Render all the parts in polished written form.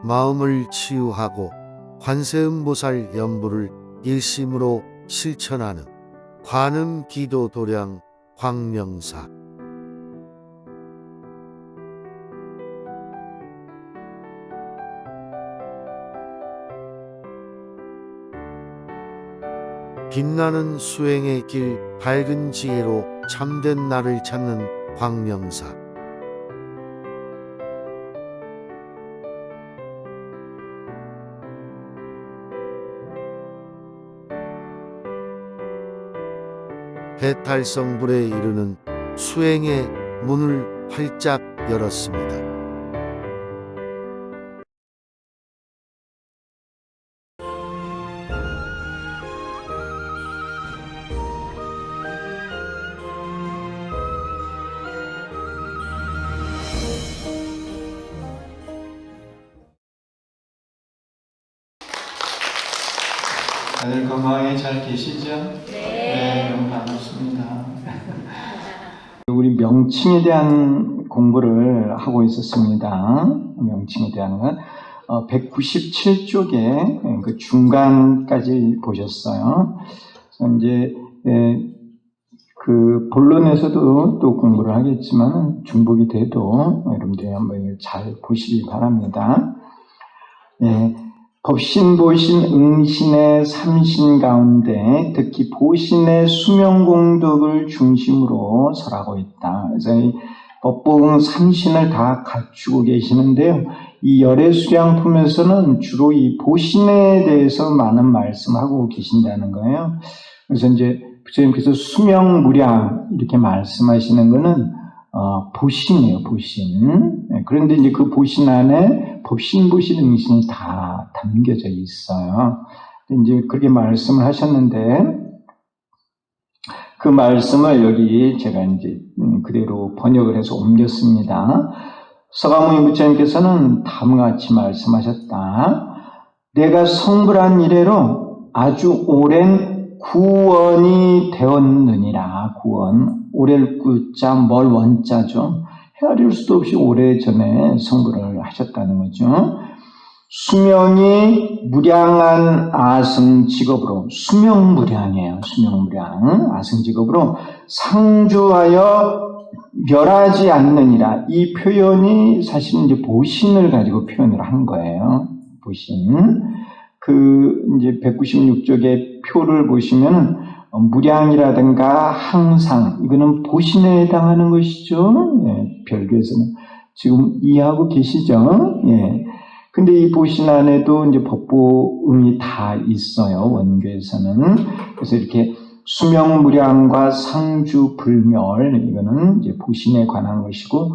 마음을 치유하고 관세음보살 연부를 일심으로 실천하는 관음 기도 도량 광명사. 빛나는 수행의 길, 밝은 지혜로 참된 나를 찾는 광명사. 해탈성불에 이르는 수행의 문을 활짝 열었습니다. 다들 건강하게 잘 계시죠? 네, 너무 반갑습니다. 우리 명칭에 대한 공부를 하고 있었습니다. 명칭에 대한 건 197쪽에 그 중간까지 보셨어요. 그래서 이제 그 본론에서도 또 공부를 하겠지만 중복이 돼도 여러분들이 한번 잘 보시기 바랍니다. 법신, 보신, 응신의 삼신 가운데 특히 보신의 수명공덕을 중심으로 설하고 있다. 그래서 이 법보응 삼신을 다 갖추고 계시는데요. 이 열애수량품에서는 주로 이 보신에 대해서 많은 말씀하고 계신다는 거예요. 그래서 이제 부처님께서 수명무량 이렇게 말씀하시는 거는 보신이에요, 보신. 그런데 이제 그 보신 안에 법신, 보신, 응신이 다 담겨져 있어요. 이제 그렇게 말씀을 하셨는데, 그 말씀을 여기 제가 이제 그대로 번역을 해서 옮겼습니다. 서가모니 부처님께서는 다음과 같이 말씀하셨다. 내가 성불한 이래로 아주 오랜 구원이 되었느니라. 구원. 오렐 구자, 멀 원자죠. 헤아릴 수도 없이 오래전에 성불을 하셨다는 거죠. 수명이 무량한 아승직업으로, 수명무량이에요. 수명무량, 아승직업으로 상주하여 멸하지 않느니라. 이 표현이 사실은 이제 보신을 가지고 표현을 한 거예요. 보신. 이제 196쪽의 표를 보시면 무량이라든가 항상, 이거는 보신에 해당하는 것이죠. 별교에서는. 지금 이해하고 계시죠? 근데 이 보신 안에도 이제 법보응이 다 있어요. 원교에서는. 그래서 이렇게 수명무량과 상주불멸, 이거는 이제 보신에 관한 것이고,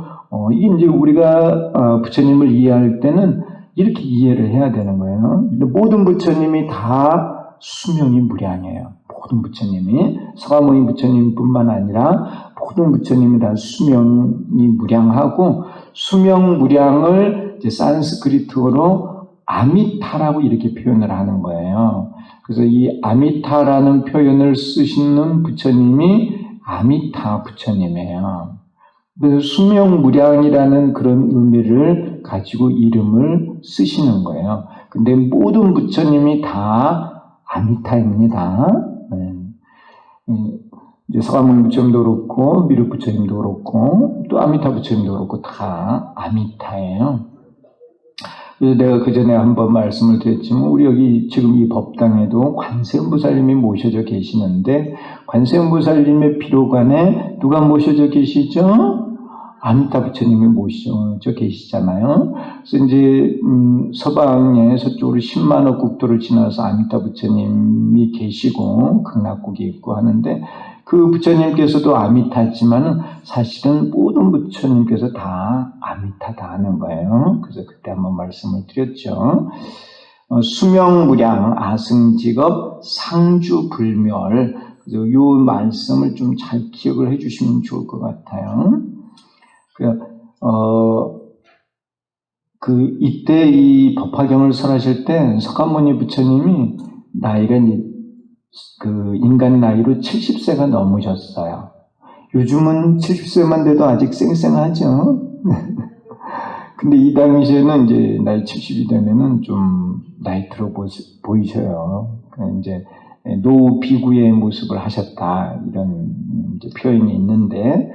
이게 이제 우리가 부처님을 이해할 때는 이렇게 이해를 해야 되는 거예요. 모든 부처님이 다 수명이 무량이에요. 모든 부처님이. 서가모니 부처님뿐만 아니라 모든 부처님이 다 수명이 무량하고, 수명무량을 이제 산스크리트어로 아미타라고 이렇게 표현을 하는 거예요. 그래서 이 아미타라는 표현을 쓰시는 부처님이 아미타 부처님이에요. 그래서 수명무량이라는 그런 의미를 가지고 이름을 쓰시는 거예요. 근데 모든 부처님이 다 아미타입니다. 이제 서가모니 부처님도 그렇고, 미륵 부처님도 그렇고, 또 아미타 부처님도 그렇고, 다 아미타예요. 그래서 내가 그 전에 한번 말씀을 드렸지만, 우리 여기 지금 이 법당에도 관세음보살님이 모셔져 계시는데, 관세음보살님의 비로관에 누가 모셔져 계시죠? 아미타 부처님이 모셔져 계시잖아요. 그래서 이제 서방에 서쪽으로 10만억 국도를 지나서 아미타 부처님이 계시고 극락국이 있고 하는데, 그 부처님께서도 아미타지만 사실은 모든 부처님께서 다 아미타다 하는 거예요. 그래서 그때 한번 말씀을 드렸죠. 수명무량, 아승직업, 상주불멸. 그래서 이 말씀을 좀 잘 기억을 해주시면 좋을 것 같아요. 이때 이 법화경을 설하실 때 서가모니 부처님이 나이가 인간 나이로 70세가 넘으셨어요. 요즘은 70세만 돼도 아직 쌩쌩하죠. 근데 이 당시에는 이제 나이 70이 되면은 좀 나이 들어 보이셔요. 이제 노비구의 모습을 하셨다 이런 이제 표현이 있는데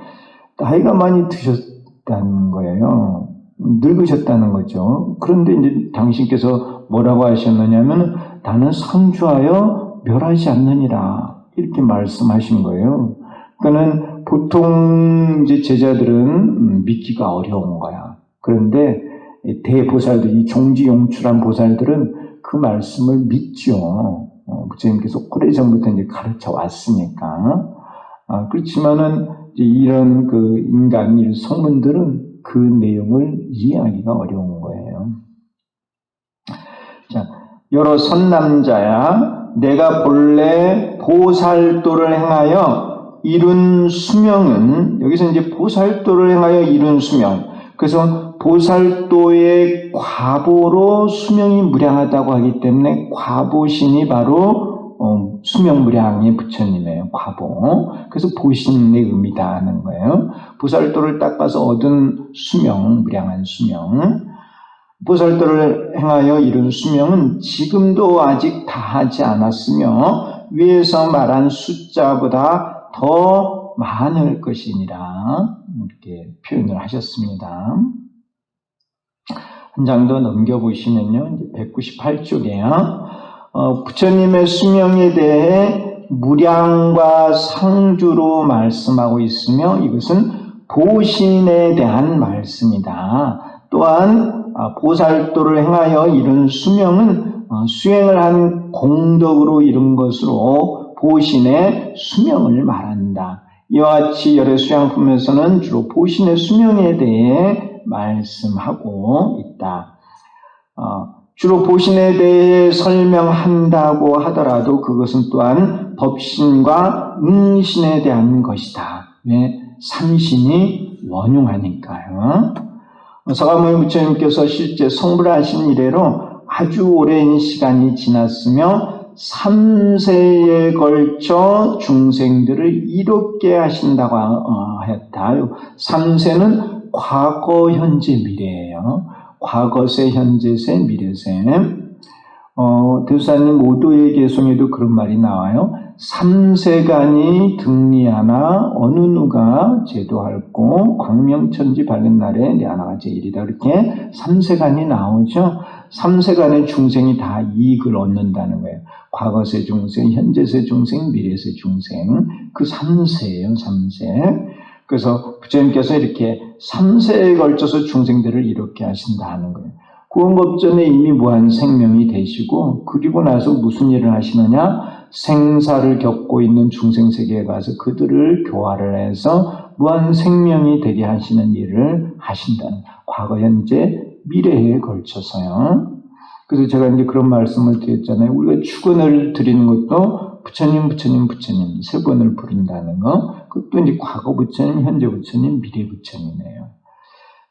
나이가 많이 드셨다는 거예요. 늙으셨다는 거죠. 그런데 이제 당신께서 뭐라고 하셨느냐면 나는 상주하여 멸하지 않느니라 이렇게 말씀하신 거예요. 그러니까는 보통 이제 제자들은 믿기가 어려운 거야. 그런데 대보살들, 이 종지용출한 보살들은 그 말씀을 믿죠. 부처님께서 오래전부터 이제 가르쳐 왔으니까. 그렇지만은 이런 그 인간, 이 성문들은 그 내용을 이해하기가 어려운 거예요. 자, 여러 선남자야, 내가 본래 보살도를 행하여 이룬 수명은, 여기서 이제 보살도를 행하여 이룬 수명, 그래서 보살도의 과보로 수명이 무량하다고 하기 때문에 과보신이 바로 수명무량의 부처님의 과보. 그래서 보신의 의미다 하는 거예요. 보살도를 딱 봐서 얻은 수명, 무량한 수명. 보살도를 행하여 이룬 수명은 지금도 아직 다하지 않았으며 위에서 말한 숫자보다 더 많을 것이니라 이렇게 표현을 하셨습니다. 한 장 더 넘겨보시면요. 198쪽이에요. 부처님의 수명에 대해 무량과 상주로 말씀하고 있으며 이것은 보신에 대한 말씀이다. 또한 보살도를 행하여 이룬 수명은 수행을 한 공덕으로 이룬 것으로 보신의 수명을 말한다. 이와 같이 열의 수양품에서는 주로 보신의 수명에 대해 말씀하고 있다. 주로 보신에 대해 설명한다고 하더라도 그것은 또한 법신과 응신에 대한 것이다. 왜? 삼신이 원흉하니까요. 서가모니 부처님께서 실제 성불하신 이래로 아주 오랜 시간이 지났으며 3세에 걸쳐 중생들을 이롭게 하신다고 하였다. 3세는 과거, 현재, 미래예요. 과거세, 현재세, 미래세. 대수사님 모두의 개송에도 그런 말이 나와요. 3세간이 등리하나 어느 누가 제도할고 광명천지 밝은 날에 내 하나가 제일이다. 이렇게 3세간이 나오죠. 3세간의 중생이 다 이익을 얻는다는 거예요. 과거세 중생, 현재세 중생, 미래세 중생. 그 3세예요. 3세. 그래서 부처님께서 이렇게 3세에 걸쳐서 중생들을 이롭게 하신다 하는 거예요. 구원법전에 이미 무한 생명이 되시고 그리고 나서 무슨 일을 하시느냐? 생사를 겪고 있는 중생세계에 가서 그들을 교화를 해서 무한 생명이 되게 하시는 일을 하신다는 과거, 현재, 미래에 걸쳐서요. 그래서 제가 이제 그런 말씀을 드렸잖아요. 우리가 축원을 드리는 것도 부처님, 부처님, 부처님 세 번을 부른다는 거. 그것도 이제 과거 부처님, 현재 부처님, 미래 부처님이에요.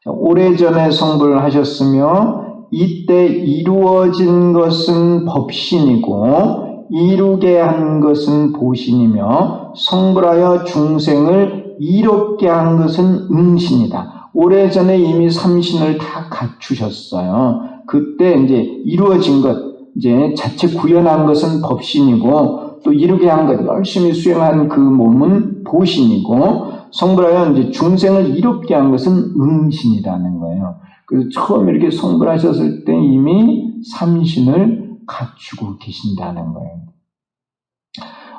오래전에 성불을 하셨으며 이때 이루어진 것은 법신이고 이루게 한 것은 보신이며 성불하여 중생을 이롭게 한 것은 응신이다. 오래전에 이미 삼신을 다 갖추셨어요. 그때 이제 이루어진 것, 이제 자체 구현한 것은 법신이고 또 이루게 한 것, 열심히 수행한 그 몸은 보신이고 성불하여 이제 중생을 이롭게 한 것은 응신이라는 거예요. 그래서 처음 이렇게 성불하셨을 때 이미 삼신을 갖추고 계신다는 거예요.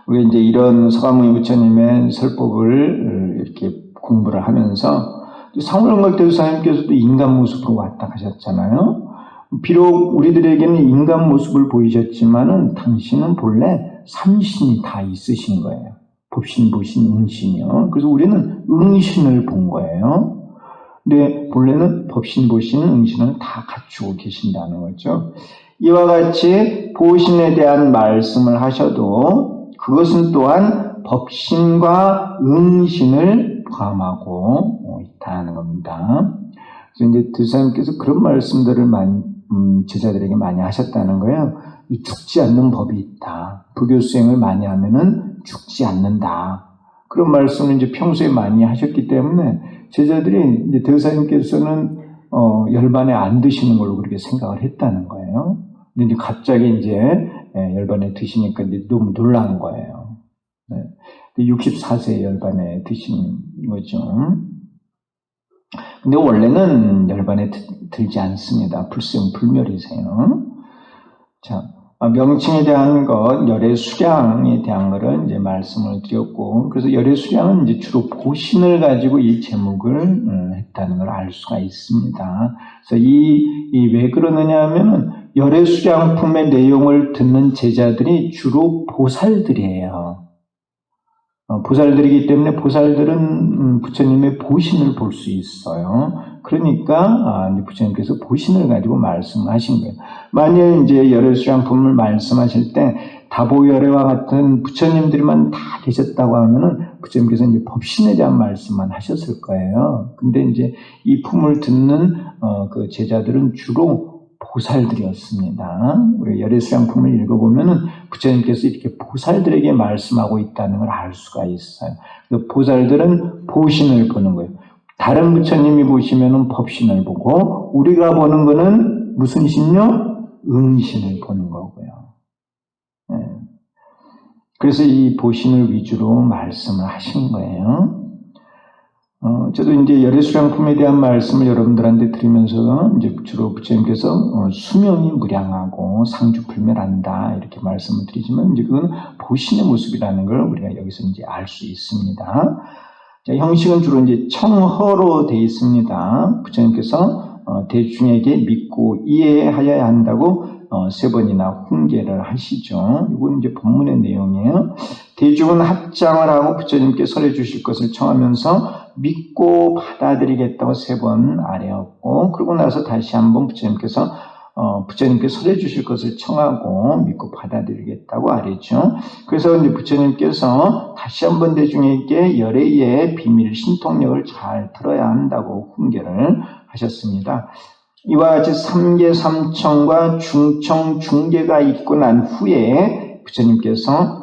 우리가 이제 이런 서가모니 부처님의 설법을 이렇게 공부를 하면서 상월응각 대주사님께서도 인간 모습으로 왔다 가셨잖아요. 비록 우리들에게는 인간 모습을 보이셨지만은 당신은 본래 삼신이 다 있으신 거예요. 법신, 보신, 응신이요. 그래서 우리는 응신을 본 거예요. 근데 본래는 법신, 보신, 응신을 다 갖추고 계신다는 거죠. 이와 같이 보신에 대한 말씀을 하셔도 그것은 또한 법신과 응신을 포함하고 있다는 겁니다. 그래서 이제 대사님께서 그런 말씀들을 제자들에게 많이 하셨다는 거예요. 이 죽지 않는 법이 있다. 불교 수행을 많이 하면은 죽지 않는다. 그런 말씀을 이제 평소에 많이 하셨기 때문에 제자들이 이제 대사님께서는 열반에 안 드시는 걸로 그렇게 생각을 했다는 거예요. 근데 이제 갑자기 이제 열반에 드시니까 이제 너무 놀란 거예요. 64세 열반에 드신 거죠. 근데 원래는 열반에 들지 않습니다. 불생불멸이세요. 자, 명칭에 대한 것, 열의 수량에 대한 것은 이제 말씀을 드렸고, 그래서 열의 수량은 이제 주로 보신을 가지고 이 제목을 했다는 걸 알 수가 있습니다. 그래서 왜 그러느냐 하면은 열의 수량품의 내용을 듣는 제자들이 주로 보살들이에요. 보살들이기 때문에 보살들은 부처님의 보신을 볼 수 있어요. 그러니까 부처님께서 보신을 가지고 말씀하신 거예요. 만일 이제 열의 수량품을 말씀하실 때 다보열애와 같은 부처님들만 다 계셨다고 하면은 부처님께서 이제 법신에 대한 말씀만 하셨을 거예요. 근데 이제 이 품을 듣는 그 제자들은 주로 보살들이었습니다. 우리 열의 수량품을 읽어보면은 부처님께서 이렇게 보살들에게 말씀하고 있다는 걸 알 수가 있어요. 보살들은 보신을 보는 거예요. 다른 부처님이 보시면은 법신을 보고, 우리가 보는 거는 무슨 신요? 응신을 보는 거고요. 그래서 이 보신을 위주로 말씀을 하신 거예요. 저도 이제 열의 수량품에 대한 말씀을 여러분들한테 드리면서 이제 주로 부처님께서 수명이 무량하고 상주불멸한다 이렇게 말씀을 드리지만 이제 그건 보신의 모습이라는 걸 우리가 여기서 이제 알 수 있습니다. 자, 형식은 주로 이제 청허로 되어 있습니다. 부처님께서 대중에게 믿고 이해하여야 한다고 3번이나 훈계를 하시죠. 이건 이제 본문의 내용이에요. 대중은 합장을 하고 부처님께 설해 주실 것을 청하면서 믿고 받아들이겠다고 3번 아뢰었고, 그러고 나서 다시 한번 부처님께서 설해 주실 것을 청하고 믿고 받아들이겠다고 아뢰죠. 그래서 이제 부처님께서 다시 한번 대중에게 열애의 비밀 신통력을 잘 들어야 한다고 훈계를 하셨습니다. 이와 같이 3계 3청과 중청 중계가 있고 난 후에 부처님께서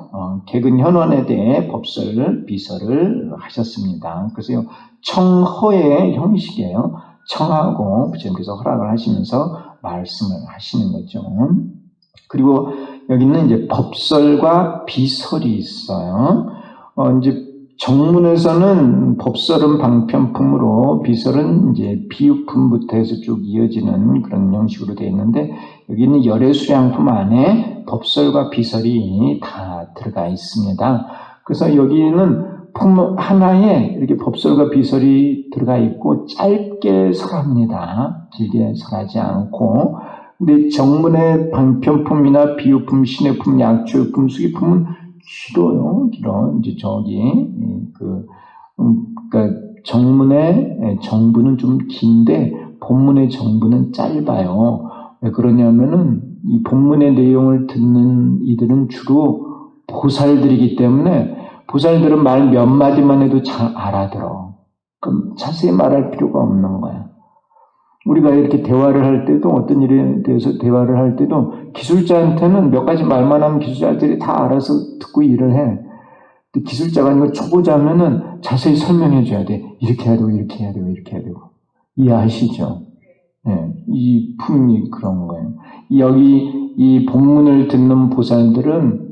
객은 현원에 대해 법설 비설을 하셨습니다. 그래서 청허의 형식이에요. 청하고 부처님께서 허락을 하시면서 말씀을 하시는 거죠. 그리고 여기는 이제 법설과 비설이 있어요. 이제 정문에서는 법설은 방편품으로 비설은 이제 비유품부터 해서 쭉 이어지는 그런 형식으로 되어 있는데, 여기는 열의 수량품 안에 법설과 비설이 다 들어가 있습니다. 그래서 여기는 품 하나에 이렇게 법설과 비설이 들어가 있고 짧게 설합니다. 길게 설하지 않고. 근데 정문의 방편품이나 비유품, 신의품, 약주품, 수기품은 길어요. 이제 그러니까 정문의 정부는 좀 긴데 본문의 정부는 짧아요. 왜 그러냐면은 이 본문의 내용을 듣는 이들은 주로 보살들이기 때문에 보살들은 말 몇 마디만 해도 잘 알아들어. 그럼 자세히 말할 필요가 없는 거야. 우리가 이렇게 대화를 할 때도, 어떤 일에 대해서 대화를 할 때도 기술자한테는 몇 가지 말만 하면 기술자들이 다 알아서 듣고 일을 해. 근데 기술자가 아니고 초보자면은 자세히 설명해 줘야 돼. 이렇게 해야 되고 이렇게 해야 되고 이렇게 해야 되고. 이해하시죠? 네, 이 품이 그런 거예요. 여기 이 본문을 듣는 보살들은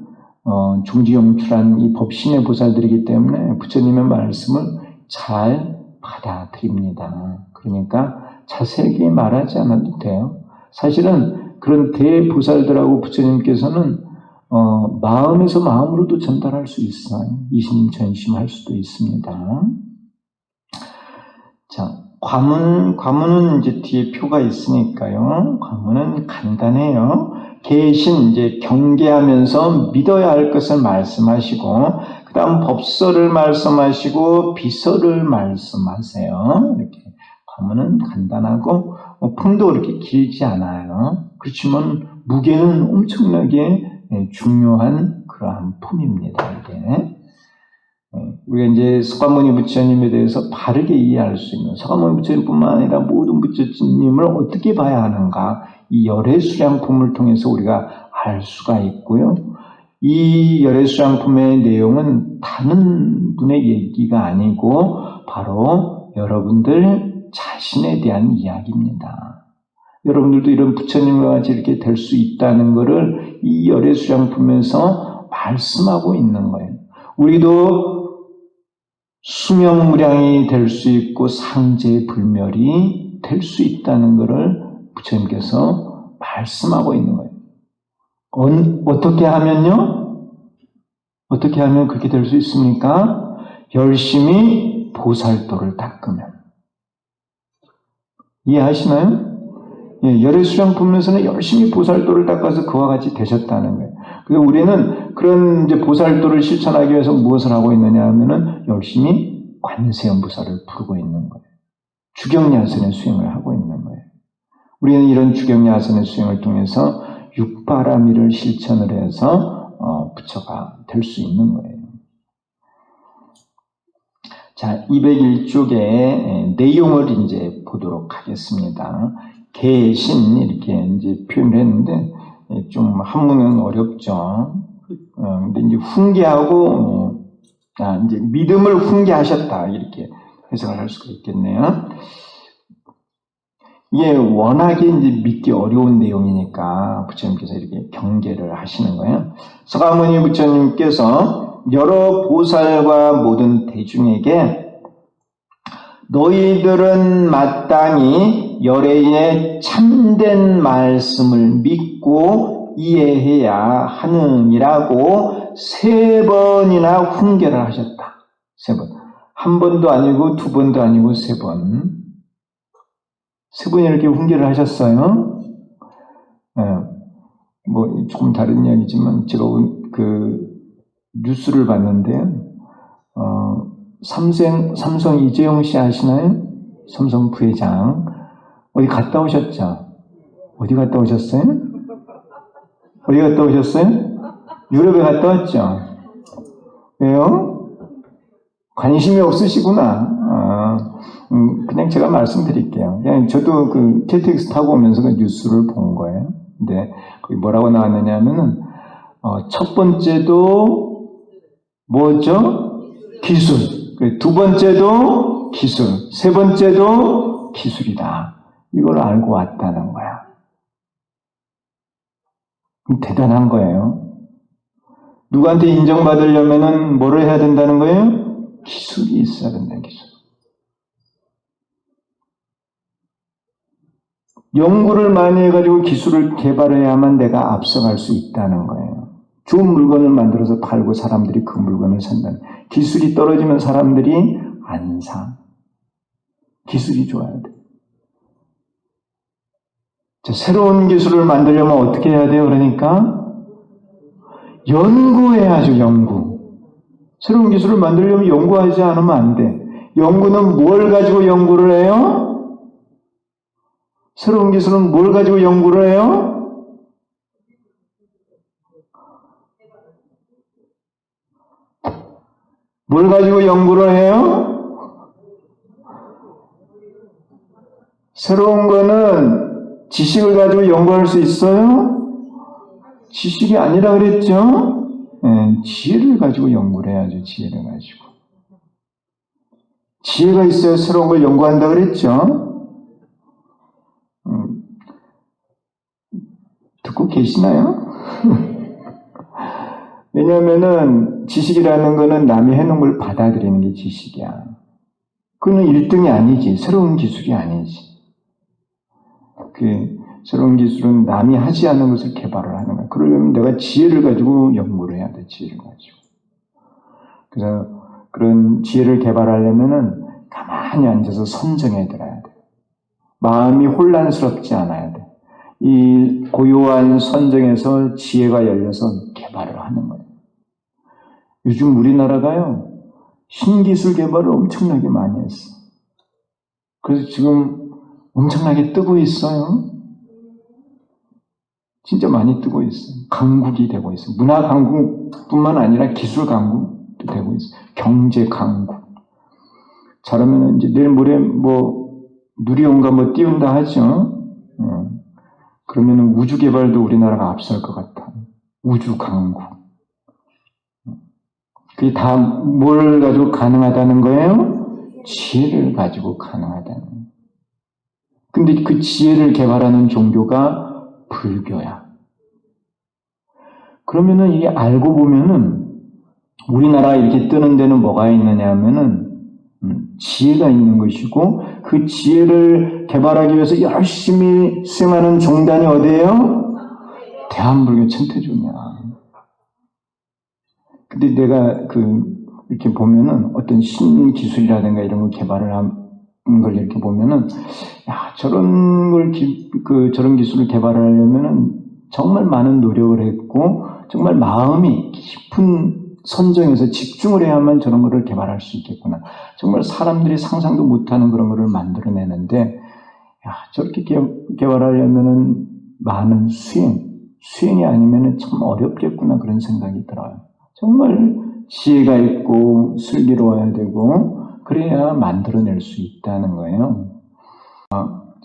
중지용출한 이 법신의 보살들이기 때문에 부처님의 말씀을 잘 받아들입니다. 그러니까 자세하게 말하지 않아도 돼요. 사실은 그런 대보살들하고 부처님께서는 마음에서 마음으로도 전달할 수 있어요. 이심전심할 수도 있습니다. 자, 과문은 이제 뒤에 표가 있으니까요. 과문은 간단해요. 계신 이제 경계하면서 믿어야 할 것을 말씀하시고, 그 다음 법설을 말씀하시고 비설을 말씀하세요. 이렇게 과문은 간단하고 품도 그렇게 길지 않아요. 그렇지만 무게는 엄청나게 중요한 그러한 품입니다. 이게 우리가 이제 석가모니 부처님에 대해서 바르게 이해할 수 있는, 석가모니 부처님뿐만 아니라 모든 부처님을 어떻게 봐야 하는가, 이 열의 수량품을 통해서 우리가 알 수가 있고요. 이 열의 수량품의 내용은 다른 분의 얘기가 아니고 바로 여러분들 자신에 대한 이야기입니다. 여러분들도 이런 부처님과 같이 이렇게 될 수 있다는 것을 이 열애수량품에서 말씀하고 있는 거예요. 우리도 수명무량이 될 수 있고 상제불멸이 될 수 있다는 것을 부처님께서 말씀하고 있는 거예요. 어떻게 하면요? 어떻게 하면 그렇게 될 수 있습니까? 열심히 보살도를 닦으면. 이해하시나요? 예, 열애수량품에서는 열심히 보살도를 닦아서 그와 같이 되셨다는 거예요. 그래서 우리는 그런 이제 보살도를 실천하기 위해서 무엇을 하고 있느냐 하면은 열심히 관세음보살을 부르고 있는 거예요. 주경야선의 수행을 하고 있는 거예요. 우리는 이런 주경야선의 수행을 통해서 육바라미를 실천을 해서 부처가 될 수 있는 거예요. 자, 201쪽의 내용을 이제 보도록 하겠습니다. 계신 이렇게 이제 표현을 했는데 좀 한문은 어렵죠. 근데 이제 훈계하고 이제 믿음을 훈계하셨다 이렇게 해석을 할 수가 있겠네요. 이게 워낙에 이제 믿기 어려운 내용이니까 부처님께서 이렇게 경계를 하시는 거예요. 서가모니 부처님께서 여러 보살과 모든 대중에게 너희들은 마땅히 열애의 참된 말씀을 믿고 이해해야 하느니라고 3번이나 훈계를 하셨다. 3번. 한 번도 아니고 2번도 아니고 3번. 3번이 이렇게 훈계를 하셨어요. 뭐 조금 다른 이야기지만 제가 그 뉴스를 봤는데 삼성 이재용 씨 아시나요? 삼성 부회장 어디 갔다 오셨죠? 어디 갔다 오셨어요? 어디 갔다 오셨어요? 유럽에 갔다 왔죠? 왜요? 관심이 없으시구나. 그냥 제가 말씀드릴게요. 그냥 저도 그 KTX 타고 오면서 그 뉴스를 본 거예요. 근데 거기 뭐라고 나왔느냐 하면은 첫 번째도 뭐죠? 기술. 2번째도 기술. 3번째도 기술이다. 이걸 알고 왔다는 거야. 대단한 거예요. 누구한테 인정받으려면은 뭐를 해야 된다는 거예요? 기술이 있어야 된다는 기술. 연구를 많이 해가지고 기술을 개발해야만 내가 앞서갈 수 있다는 거예요. 좋은 물건을 만들어서 팔고 사람들이 그 물건을 산다는. 기술이 떨어지면 사람들이 안 사. 기술이 좋아야 돼. 자, 새로운 기술을 만들려면 어떻게 해야 돼요? 그러니까 연구해야죠. 연구. 새로운 기술을 만들려면 연구하지 않으면 안 돼. 연구는 뭘 가지고 연구를 해요? 새로운 기술은 뭘 가지고 연구를 해요? 뭘 가지고 연구를 해요? 새로운 거는 지식을 가지고 연구할 수 있어요? 지식이 아니라 그랬죠? 네, 지혜를 가지고 연구를 해야죠. 지혜를 가지고. 지혜가 있어야 새로운 걸 연구한다 그랬죠? 듣고 계시나요? 왜냐하면은 지식이라는 거는 남이 해놓은 걸 받아들이는 게 지식이야. 그거는 1등이 아니지. 새로운 기술이 아니지. 그 새로운 기술은 남이 하지 않은 것을 개발을 하는 거야. 그러려면 내가 지혜를 가지고 연구를 해야 돼. 지혜를 가지고. 그래서 그런 지혜를 개발하려면은 가만히 앉아서 선정해 들어야 돼. 마음이 혼란스럽지 않아야 돼. 이 고요한 선정에서 지혜가 열려서 개발을 하는 거예요. 요즘 우리나라가요, 신기술 개발을 엄청나게 많이 했어. 그래서 지금 엄청나게 뜨고 있어요. 진짜 많이 뜨고 있어요. 강국이 되고 있어요. 문화 강국뿐만 아니라 기술 강국도 되고 있어요. 경제 강국. 잘하면 이제 내일 모레 뭐 누리온가 뭐 띄운다 하죠. 그러면 우주 개발도 우리나라가 앞설 것 같아. 우주 강국. 그게 다 뭘 가지고 가능하다는 거예요? 지혜를 가지고 가능하다는 거예요. 근데 그 지혜를 개발하는 종교가 불교야. 그러면은 이게 알고 보면은 우리나라 이렇게 뜨는 데는 뭐가 있느냐 하면은 지혜가 있는 것이고 그 지혜를 개발하기 위해서 열심히 수행하는 종단이 어디예요? 대한불교 천태종이야. 근데 내가 이렇게 보면은 어떤 신기술이라든가 이런 걸 개발을 하는 걸 이렇게 보면은 야, 저런 기술을 개발하려면은 정말 많은 노력을 했고 정말 마음이 깊은 선정해서 집중을 해야만 저런 거를 개발할 수 있겠구나. 정말 사람들이 상상도 못하는 그런 거를 만들어내는데, 야, 저렇게 개발하려면은 많은 수행이 아니면은 참 어렵겠구나 그런 생각이 들어요. 정말 지혜가 있고 슬기로워야 되고 그래야 만들어낼 수 있다는 거예요.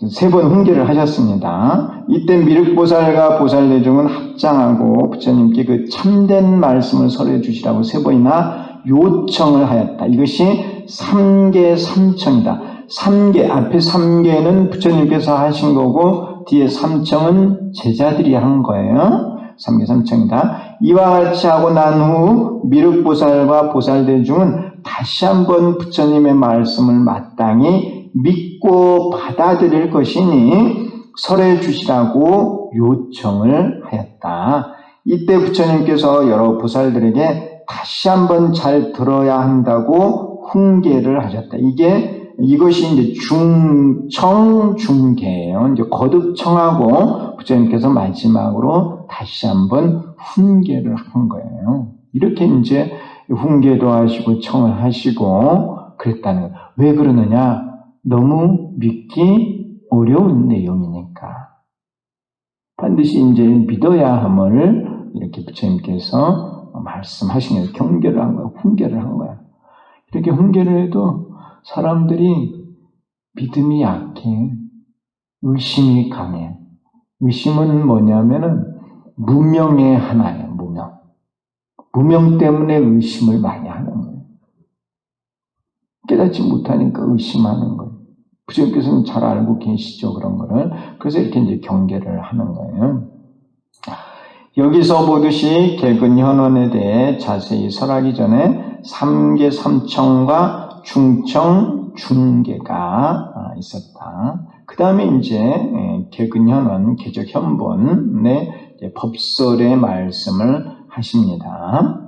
3번 훈계를 하셨습니다. 이때 미륵보살과 보살대중은 합장하고 부처님께 그 참된 말씀을 설해 주시라고 3번이나 요청을 하였다. 이것이 3계 3청이다. 3계, 앞에 3계는 부처님께서 하신 거고 뒤에 3청은 제자들이 한 거예요. 3계 3청이다. 이와 같이 하고 난 후 미륵보살과 보살대중은 다시 한번 부처님의 말씀을 마땅히 믿고 받아들일 것이니 설해 주시라고 요청을 하였다. 이때 부처님께서 여러 보살들에게 다시 한번 잘 들어야 한다고 훈계를 하셨다. 이것이 이제 중청 중계예요. 이제 거듭 청하고 부처님께서 마지막으로 다시 한번 훈계를 한 거예요. 이렇게 이제 훈계도 하시고 청을 하시고 그랬다는 거예요. 왜 그러느냐? 너무 믿기 어려운 내용이니까. 반드시 이제 믿어야 함을 이렇게 부처님께서 말씀하신 거예요. 경계를 한 거야. 훈계를 한 거야. 이렇게 훈계를 해도 사람들이 믿음이 약해. 의심이 강해. 의심은 뭐냐면은 무명의 하나예요. 무명. 무명 때문에 의심을 많이 하는 거예요. 깨닫지 못하니까 의심하는 거예요. 부처님께서는 잘 알고 계시죠, 그런 거를. 그래서 이렇게 이제 경계를 하는 거예요. 여기서 보듯이 개근현원에 대해 자세히 설하기 전에 3계 3청과 중청, 중계가 있었다. 그 다음에 이제 개근현원, 개적현본의 법설의 말씀을 하십니다.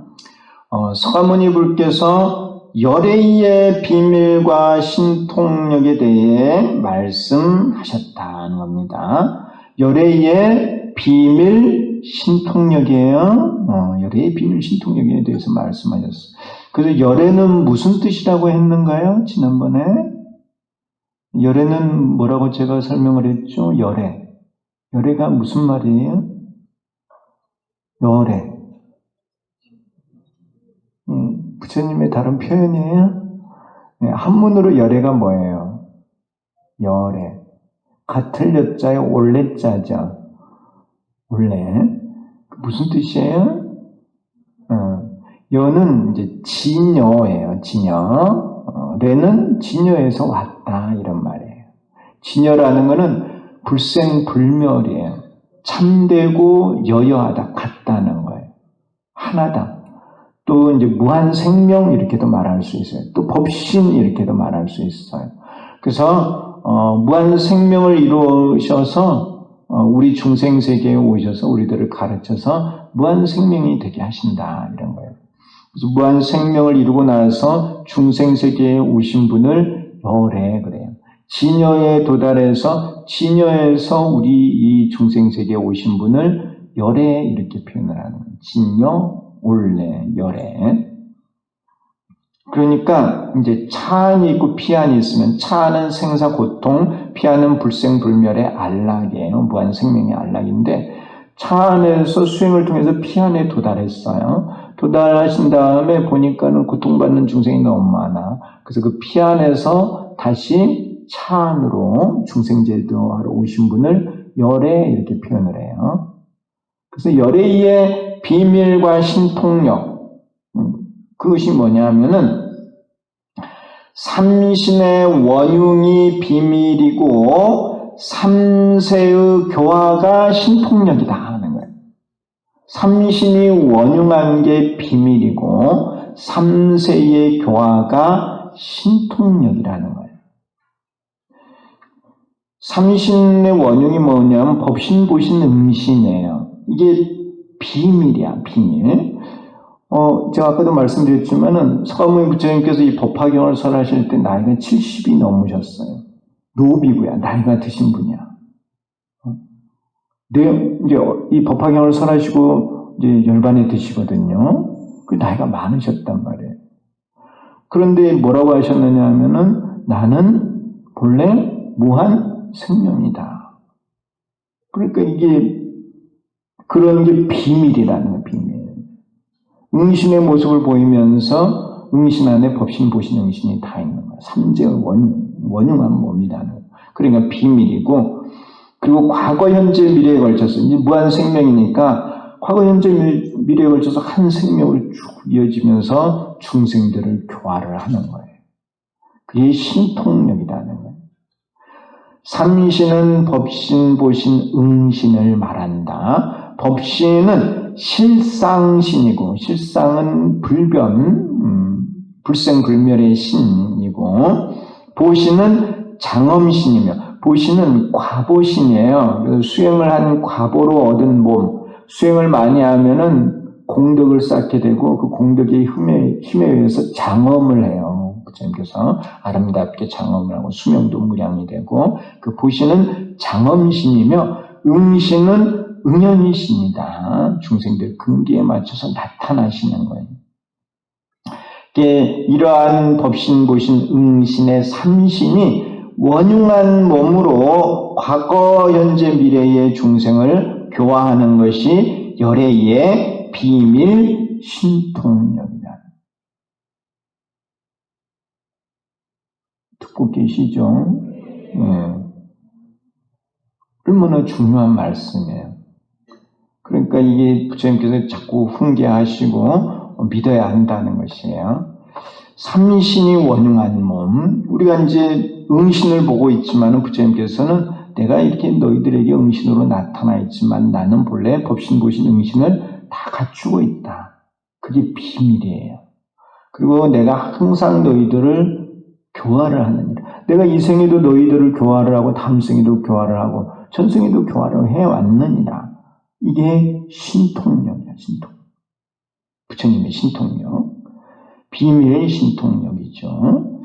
서가모니 불께서 열애의 비밀과 신통력에 대해 말씀하셨다는 겁니다. 열애의 비밀, 신통력이에요. 열애의 비밀, 신통력에 대해서 말씀하셨어요. 그래서 열애는 무슨 뜻이라고 했는가요? 지난번에 열애는 뭐라고 제가 설명을 했죠? 열애가 무슨 말이에요? 열애. 부처님의 다른 표현이에요? 한문으로 열애가 뭐예요? 열애. 같을 여자의 올레자죠. 올레. 무슨 뜻이에요? 여는 이제 진여예요. 진여. 레는 진여에서 왔다 이런 말이에요. 진여라는 거는 불생불멸이에요. 참되고 여여하다, 같다는 거예요. 하나다. 또 이제 무한생명 이렇게도 말할 수 있어요. 또 법신 이렇게도 말할 수 있어요. 그래서 무한생명을 이루셔서 우리 중생세계에 오셔서 우리들을 가르쳐서 무한생명이 되게 하신다 이런 거예요. 그래서 무한생명을 이루고 나서 중생세계에 오신 분을 열애 그래요. 진여에 도달해서 진여에서 우리 이 중생세계에 오신 분을 열애 이렇게 표현을 하는 거예요. 진여 올레, 열애. 그러니까 이제 차안이 있고 피안이 있으면 차안은 생사 고통, 피안은 불생불멸의 안락이에요. 무한생명의 안락인데 차안에서 수행을 통해서 피안에 도달했어요. 도달하신 다음에 보니까는 고통받는 중생이 너무 많아. 그래서 그 피안에서 다시 차안으로 중생제도하러 오신 분을 열애 이렇게 표현을 해요. 그래서 열애의 비밀과 신통력, 그것이 뭐냐면은 삼신의 원흉이 비밀이고 삼세의 교화가 신통력이다 하는 거예요. 삼신이 원흉한 게 비밀이고 삼세의 교화가 신통력이라는 거예요. 삼신의 원흉이 뭐냐면 법신, 보신, 응신이에요. 이게 비밀이야, 비밀. 제가 아까도 말씀드렸지만은 서가모니 부처님께서 이 법화경을 설하실 때 나이가 70이 넘으셨어요. 노비고야, 나이가 드신 분이야. 이제 이 법화경을 설하시고 이제 열반에 드시거든요. 그 나이가 많으셨단 말이에요. 그런데 뭐라고 하셨느냐 하면은 나는 본래 무한 생명이다. 그러니까 이게 그런 게 비밀이라는 거예요, 비밀. 응신의 모습을 보이면서 응신 안에 법신, 보신, 응신이 다 있는 거예요. 삼재의 원흉한 몸이라는 거예요. 그러니까 비밀이고, 그리고 과거, 현재, 미래에 걸쳐서 이제 무한 생명이니까 과거, 현재, 미래에 걸쳐서 한 생명을 쭉 이어지면서 중생들을 교화를 하는 거예요. 그게 신통력이라는 거예요. 삼신은 법신, 보신, 응신을 말한다. 법신은 실상신이고, 실상은 불생불멸의 신이고, 보신은 장엄신이며, 보신은 과보신이에요. 수행을 한 과보로 얻은 몸, 수행을 많이 하면은 공덕을 쌓게 되고, 그 공덕의 힘에 의해서 장엄을 해요. 부처님께서 아름답게 장엄을 하고, 수명도 무량이 되고, 그 보신은 장엄신이며, 응신은 응연이신이다. 중생들 근기에 맞춰서 나타나시는 거예요. 이러한 법신, 보신, 응신의 삼신이 원흉한 몸으로 과거, 현재, 미래의 중생을 교화하는 것이 열애의 비밀 신통력이다. 듣고 계시죠? 얼마나 중요한 말씀이에요. 그러니까 이게 부처님께서 자꾸 훈계하시고 믿어야 한다는 것이에요. 삼신이 원흉한 몸, 우리가 이제 응신을 보고 있지만 부처님께서는 내가 이렇게 너희들에게 응신으로 나타나 있지만 나는 본래 법신, 보신, 응신을 다 갖추고 있다. 그게 비밀이에요. 그리고 내가 항상 너희들을 교화를 하느니라. 내가 이 생에도 너희들을 교화를 하고 다음 생에도 교화를 하고 전생에도 교화를 해왔느니라. 이게 신통력이야, 신통력. 부처님의 신통력. 비밀의 신통력이죠.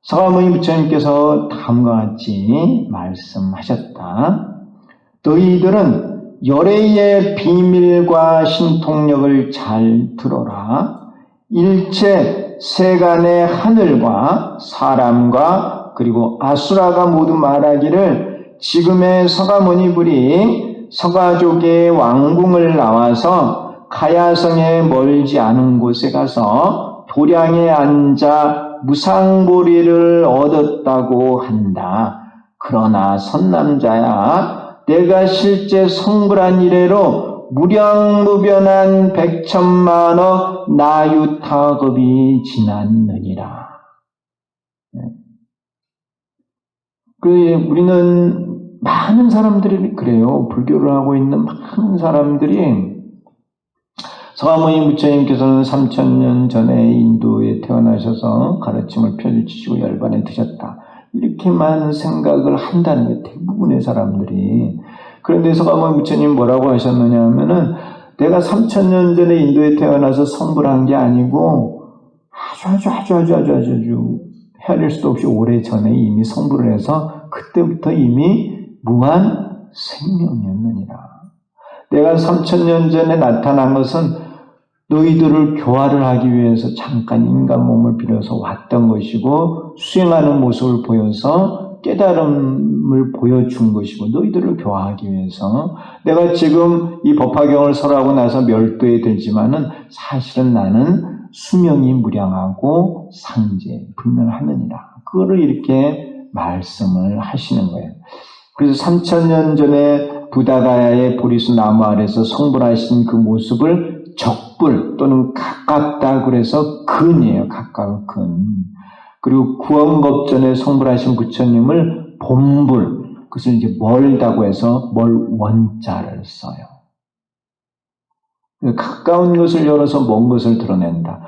서가모니 부처님께서 다음과 같이 말씀하셨다. 너희들은 열애의 비밀과 신통력을 잘 들어라. 일체 세간의 하늘과 사람과 그리고 아수라가 모두 말하기를 지금의 서가모니 불이 서가족의 왕궁을 나와서 가야성에 멀지 않은 곳에 가서 도량에 앉아 무상보리를 얻었다고 한다. 그러나 선남자야, 내가 실제 성불한 이래로 무량무변한 백천만억 나유타급이 지났느니라. 우리는 많은 사람들이 그래요. 불교를 하고 있는 많은 사람들이 서가모니 부처님께서는 3000년 전에 인도에 태어나셔서 가르침을 펼치시고 열반에 드셨다. 이렇게만 생각을 한다는 게 대부분의 사람들이. 그런데 서가모니 부처님 뭐라고 하셨느냐 하면은 내가 3000년 전에 인도에 태어나서 성불한 게 아니고 아주 헤아릴 수도 없이 오래전에 이미 성불을 해서 그때부터 이미 무한 생명이었느니라. 내가 3000년 전에 나타난 것은 너희들을 교화를 하기 위해서 잠깐 인간 몸을 빌어서 왔던 것이고 수행하는 모습을 보여서 깨달음을 보여준 것이고 너희들을 교화하기 위해서 내가 지금 이 법화경을 설하고 나서 멸도에 들지만은 사실은 나는 수명이 무량하고 상제 불멸하느니라. 그거를 이렇게 말씀을 하시는 거예요. 그래서 3000년 전에 부다가야의 보리수 나무 아래서 성불하신 그 모습을 적불 또는 가깝다 그래서 근이에요. 가까운 근. 그리고 구원법전에 성불하신 부처님을 본불. 그것을 이제 멀다고 해서 원자를 써요. 가까운 것을 열어서 먼 것을 드러낸다.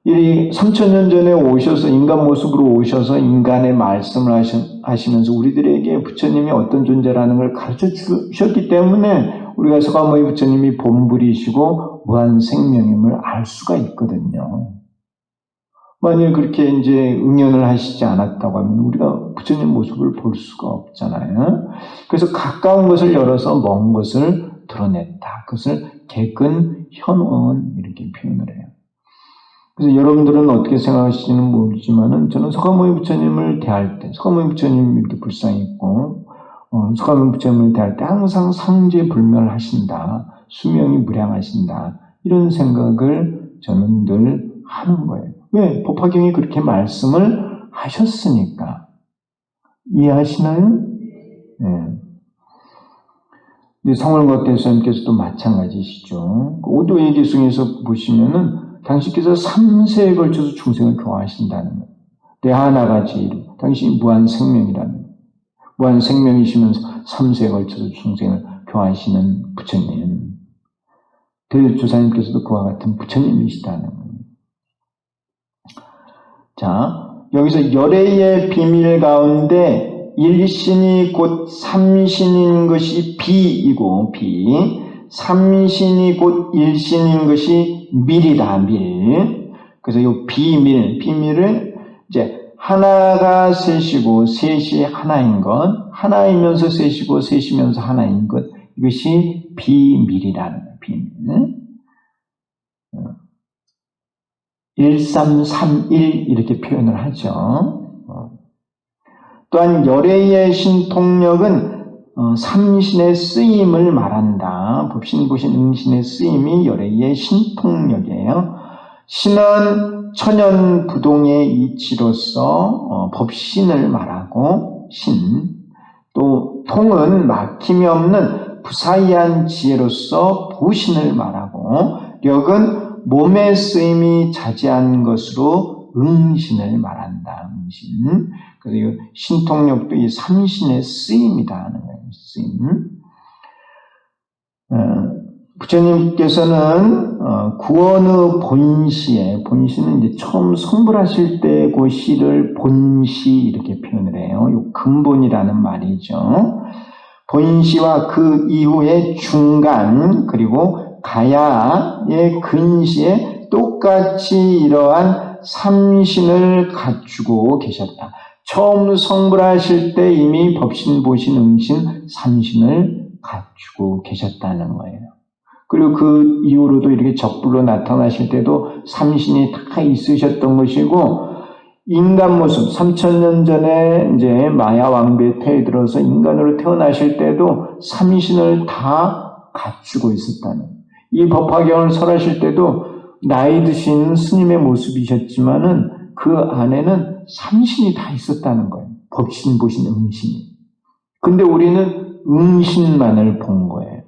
이 3000년 전에 오셔서 인간 모습으로 오셔서 인간의 말씀을 하시면서 우리들에게 부처님이 어떤 존재라는 걸 가르쳐 주셨기 때문에 우리가 서가모니 부처님이 본불이시고 무한 생명임을 알 수가 있거든요. 만일 그렇게 이제 응연을 하시지 않았다고 하면 우리가 부처님 모습을 볼 수가 없잖아요. 그래서 가까운 것을 열어서 먼 것을 드러냈다. 그것을 객은 현원 이렇게 표현을 해요. 그래서 여러분들은 어떻게 생각하시지는 모르지만은 저는 서가모니 부처님을 대할 때, 서가모니 부처님이 이렇게 불쌍히 있고, 서가모니 부처님을 대할 때 항상 상제불멸하신다, 수명이 무량하신다, 이런 생각을 저는 늘 하는 거예요. 왜? 법화경이 그렇게 말씀을 하셨으니까. 이해하시나요? 네. 성월거 대수님께서도 마찬가지시죠. 오도예기승에서 보시면은 당신께서 3세에 걸쳐서 중생을 교화하신다는 거예요. 내 하나가 제일, 당신이 무한생명이라는 거예요. 무한생명이시면서 3세에 걸쳐서 중생을 교화하시는 부처님. 대조사님께서도 그와 같은 부처님이시다는 거예요. 자, 여기서 열애의 비밀 가운데 일신이 곧 삼신인 것이 비이고 삼신이 곧 일신인 것이 밀이다, 밀. 그래서 이 비밀을 이제 하나가 셋이고 셋이 하나인 것, 하나이면서 셋이고 셋이면서 하나인 것, 이것이 비밀이라는 거예요, 비밀. 1331 이렇게 표현을 하죠. 또한 열애의 신통력은 삼신의 쓰임을 말한다. 법신보신 응신의 쓰임이 열애의 신통력이에요. 신은 천연부동의 이치로서 법신을 말하고 또 통은 막힘이 없는 부사이한 지혜로서 보신을 말하고 력은 몸의 쓰임이 자제한 것으로 응신을 말한다. 응신. 그래서 이 신통력도 이 삼신의 쓰임이다 하는 거예요. 쓰임. 부처님께서는 구원의 본시는 이제 처음 성불하실 때 그 시를 본시 이렇게 표현을 해요. 이 근본이라는 말이죠. 본시와 그 이후의 중간 그리고 가야의 근시에 똑같이 이러한 삼신을 갖추고 계셨다. 처음 성불하실 때 이미 법신, 보신, 응신, 삼신을 갖추고 계셨다는 거예요. 그리고 그 이후로도 이렇게 적불로 나타나실 때도 삼신이 다 있으셨던 것이고, 인간 모습, 3000년 전에 이제 마야 왕비에 태어들어서 인간으로 태어나실 때도 삼신을 다 갖추고 있었다는. 이 법화경을 설하실 때도 나이 드신 스님의 모습이셨지만은 그 안에는 삼신이 다 있었다는 거예요. 법신, 보신, 응신이. 근데 우리는 응신만을 본 거예요.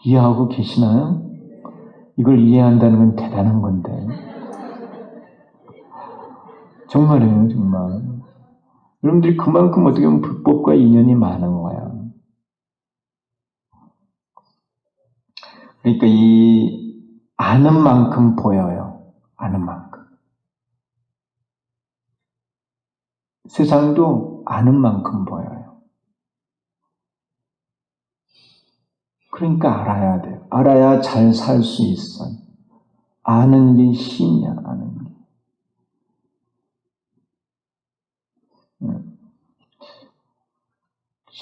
이해하고 계시나요? 이걸 이해한다는 건 대단한 건데. 정말이에요, 정말. 여러분들이 그만큼 어떻게 보면 불법과 인연이 많은 거야. 그러니까 이 아는 만큼 보여요. 아는 만큼. 세상도 아는 만큼 보여요. 그러니까 알아야 돼요. 알아야 잘 살 수 있어. 아는 게 힘이야, 아는 게.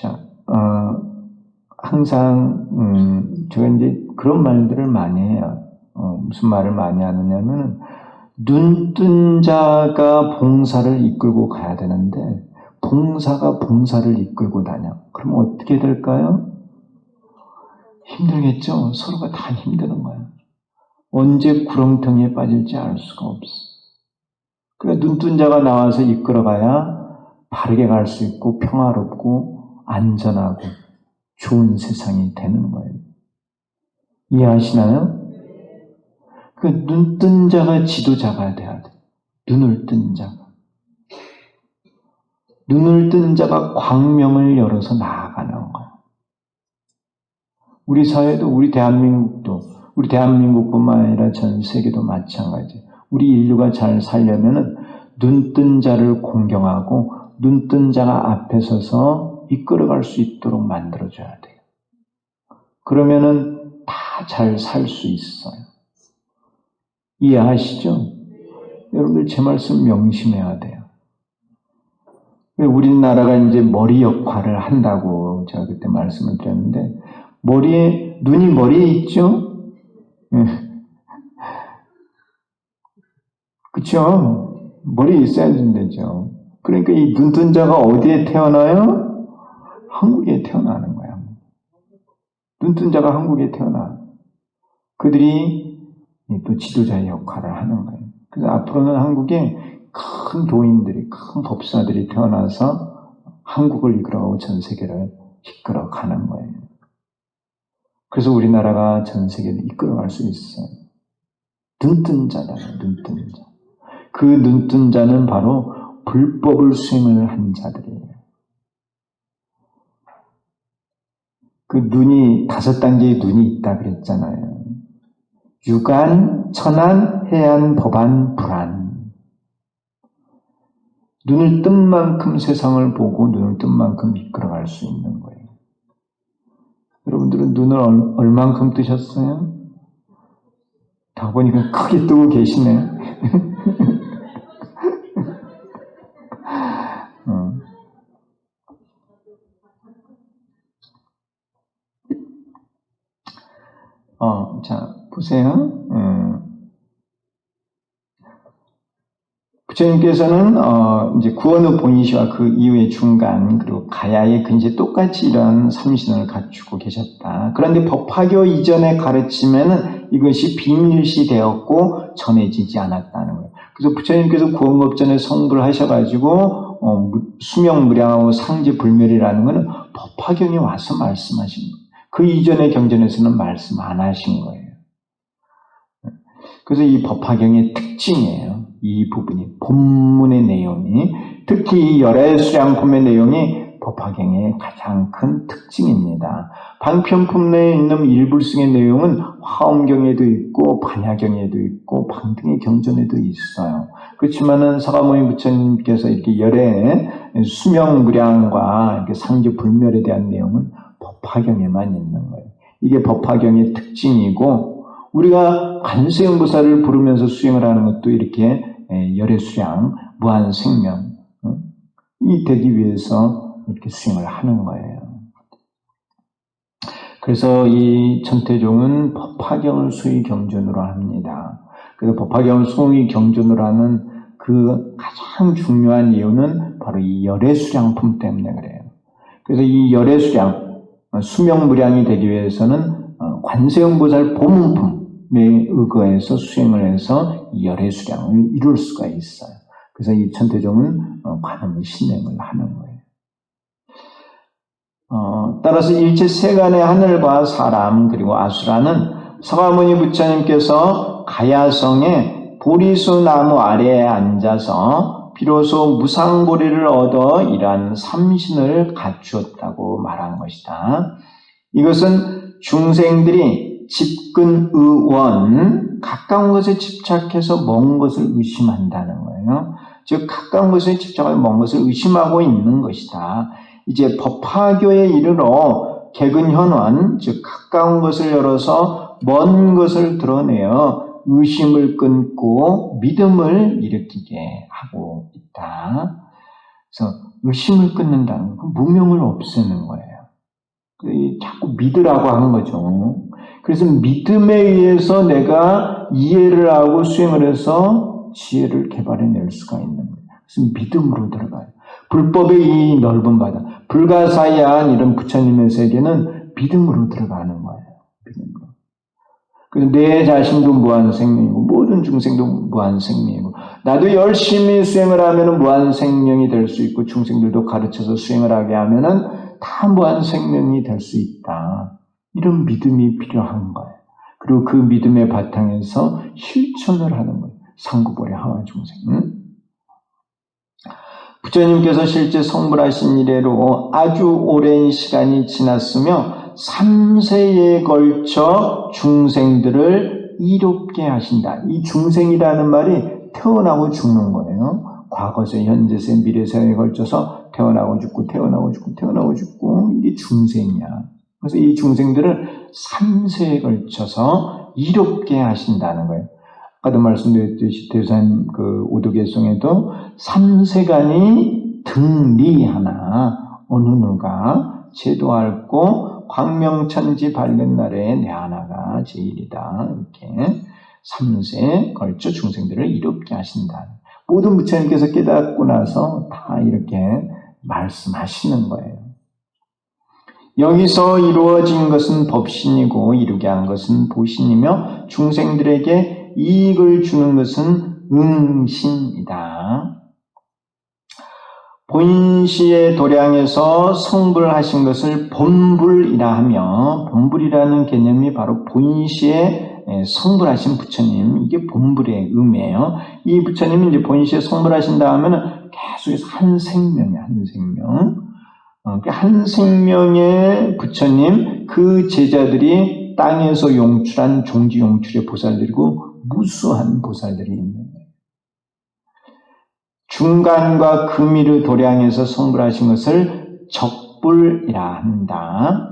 자, 항상, 제가 이제 그런 말들을 많이 해요. 무슨 말을 많이 하느냐면, 눈 뜬 자가 봉사를 이끌고 가야 되는데, 봉사가 봉사를 이끌고 다녀. 그럼 어떻게 될까요? 힘들겠죠? 서로가 다 힘드는 거야. 언제 구렁텅이에 빠질지 알 수가 없어. 그러니까 눈뜬 자가 나와서 이끌어가야 바르게 갈 수 있고 평화롭고 안전하고 좋은 세상이 되는 거예요. 이해하시나요? 그 눈뜬 자가 지도자가 돼야 돼. 눈을 뜬 자가. 눈을 뜬 자가 광명을 열어서 나아가는 거예요. 우리 사회도, 우리 대한민국뿐만 아니라 전 세계도 마찬가지예요. 우리 인류가 잘 살려면은 눈뜬 자를 공경하고 눈뜬 자가 앞에 서서 이끌어갈 수 있도록 만들어줘야 돼요. 그러면은 다 잘 살 수 있어요. 이해하시죠? 여러분들 제 말씀 명심해야 돼요. 우리나라가 이제 머리 역할을 한다고 제가 그때 말씀을 드렸는데, 눈이 머리에 있죠? 그쵸? 머리에 있어야 된다죠. 그러니까 이 눈뜬 자가 어디에 태어나요? 한국에 태어나는 거야. 눈뜬 자가 한국에 태어나. 그들이 또 지도자의 역할을 하는 거예요. 그래서 앞으로는 한국에 큰 도인들이, 큰 법사들이 태어나서 한국을 이끌어가고 전 세계를 이끌어가는 거예요. 그래서 우리나라가 전 세계를 이끌어갈 수 있어요. 눈뜬 자다, 눈뜬 자. 그 눈뜬 자는 바로 불법을 수행을 한 자들이에요. 그 눈이 5단계의 눈이 있다 그랬잖아요. 유관, 천안, 해안, 법안, 불안. 눈을 뜬 만큼 세상을 보고 눈을 뜬 만큼 이끌어갈 수 있는 거예요. 여러분들은 눈을 얼만큼 뜨셨어요? 다 보니까 크게 뜨고 계시네. 자, 보세요. 부처님께서는 이제 구원의 본이시와 그 이후의 중간 그리고 가야의 근시에 똑같이 이런 삼신을 갖추고 계셨다. 그런데 법화교 이전의 가르침에는 이것이 비밀시 되었고 전해지지 않았다는 거예요. 그래서 부처님께서 구원법전에 성불을 하셔가지고 수명무량하고 상지불멸이라는 것은 법화경에 와서 말씀하신 거예요. 그 이전의 경전에서는 말씀 안 하신 거예요. 그래서 이 법화경의 특징이에요. 이 부분이, 본문의 내용이, 특히 이 열애수량품의 내용이 법화경의 가장 큰 특징입니다. 방편품 내에 있는 일불승의 내용은 화엄경에도 있고 반야경에도 있고 방등의 경전에도 있어요. 그렇지만은 사가모니 부처님께서 이렇게 열애 수명무량과 이렇게 상주불멸에 대한 내용은 법화경에만 있는 거예요. 이게 법화경의 특징이고, 우리가 관세음보살을 부르면서 수행을 하는 것도 이렇게 열애수량, 무한생명 이 되기 위해서 이렇게 수행을 하는 거예요. 그래서 이 천태종은 법화경을 소위 경전으로 합니다. 그래서 법화경을 소위 경전으로 하는 그 가장 중요한 이유는 바로 이 열애수량품 때문에 그래요. 그래서 이 열애수량, 수명무량이 되기 위해서는 관세음보살 보문품에 의거해서 수행을 해서 열애수량을 이룰 수가 있어요. 그래서 이 천태종은 관음의 신행을 하는 거예요. 따라서 일체 세간의 하늘과 사람 그리고 아수라는 서가모니 부처님께서 가야성의 보리수 나무 아래에 앉아서 비로소 무상보리를 얻어 이러한 삼신을 갖추었다고 말한 것이다. 이것은 중생들이 집근의원, 가까운 것에 집착해서 먼 것을 의심한다는 거예요. 즉 가까운 것에 집착하여 먼 것을 의심하고 있는 것이다. 이제 법화교에 이르러 개근현원, 즉 가까운 것을 열어서 먼 것을 드러내어 의심을 끊고 믿음을 일으키게 하고 있다. 그래서 의심을 끊는다는 건 무명을 없애는 거예요. 자꾸 믿으라고 하는 거죠. 그래서 믿음에 의해서 내가 이해를 하고 수행을 해서 지혜를 개발해낼 수가 있는 거예요. 그래서 믿음으로 들어가요. 불법의 이 넓은 바다, 불가사의한 이런 부처님의 세계는 믿음으로 들어가는 거예요. 믿음으로. 그래서 내 자신도 무한생명이고 모든 중생도 무한생명이고 나도 열심히 수행을 하면 무한생명이 될 수 있고 중생들도 가르쳐서 수행을 하게 하면 다 무한생명이 될 수 있다. 이런 믿음이 필요한 거예요. 그리고 그 믿음의 바탕에서 실천을 하는 거예요. 상구보리 하와 중생. 부처님께서 실제 성불하신 이래로 아주 오랜 시간이 지났으며 3세에 걸쳐 중생들을 이롭게 하신다. 이 중생이라는 말이 태어나고 죽는 거예요. 과거세, 현재세, 미래세에 걸쳐서 태어나고 죽고 태어나고 죽고 태어나고 죽고 이게 중생이야. 그래서 이 중생들을 3세에 걸쳐서 이롭게 하신다는 거예요. 아까도 말씀드렸듯이 대산 그 오도계송에도 3세간이 등리하나 어느 누가 제도할고 광명천지 밝은 날에 내 하나가 제일이다. 이렇게 3세에 걸쳐 중생들을 이롭게 하신다. 모든 부처님께서 깨닫고 나서 다 이렇게 말씀하시는 거예요. 여기서 이루어진 것은 법신이고 이루게 한 것은 보신이며 중생들에게 이익을 주는 것은 응신이다. 본시의 도량에서 성불하신 것을 본불이라 하며 본불이라는 개념이 바로 본시에 성불하신 부처님, 이게 본불의 의미예요. 이 부처님이 이제 본시에 성불하신다 하면은 계속해서 한 생명이야, 한 생명. 한 생명의 부처님, 그 제자들이 땅에서 용출한 종지 용출의 보살들이고 무수한 보살들이 있는 거예요. 중간과 금이르 도량에서 성불하신 것을 적불이라 한다.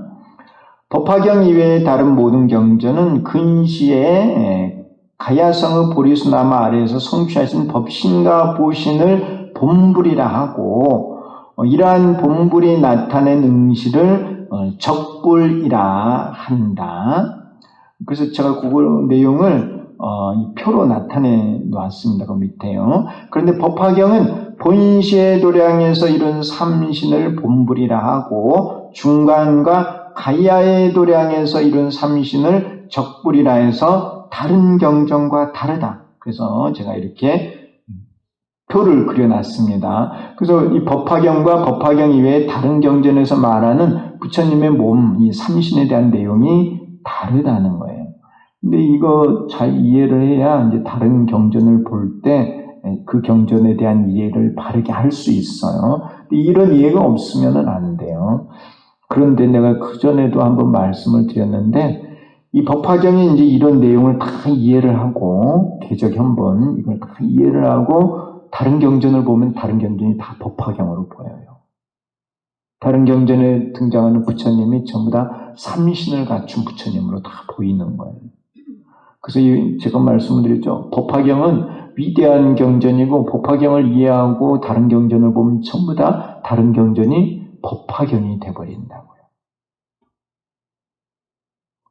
법화경 이외의 다른 모든 경전은 근시에 가야성의 보리수나무 아래에서 성취하신 법신과 보신을 본불이라 하고 이러한 본불이 나타낸 응시를 적불이라 한다. 그래서 제가 그 내용을 표로 나타내 놨습니다. 그 밑에요. 그런데 법화경은 본시의 도량에서 이룬 삼신을 본불이라 하고 중간과 가야의 도량에서 이룬 삼신을 적불이라 해서 다른 경전과 다르다. 그래서 제가 이렇게 표를 그려놨습니다. 그래서 이 법화경과 법화경 이외의 다른 경전에서 말하는 부처님의 몸, 이 삼신에 대한 내용이 다르다는 거예요. 근데 이거 잘 이해를 해야 이제 다른 경전을 볼 때 그 경전에 대한 이해를 바르게 할 수 있어요. 이런 이해가 없으면 안 돼요. 그런데 내가 그전에도 한번 말씀을 드렸는데 이 법화경이 이제 이런 내용을 다 이해를 하고 개적현본 이걸 다 이해를 하고 다른 경전을 보면 다른 경전이 다 법화경으로 보여요. 다른 경전에 등장하는 부처님이 전부 다 삼신을 갖춘 부처님으로 다 보이는 거예요. 그래서 제가 말씀을 드렸죠. 법화경은 위대한 경전이고 법화경을 이해하고 다른 경전을 보면 전부 다 다른 경전이 법화경이 돼버린다고요.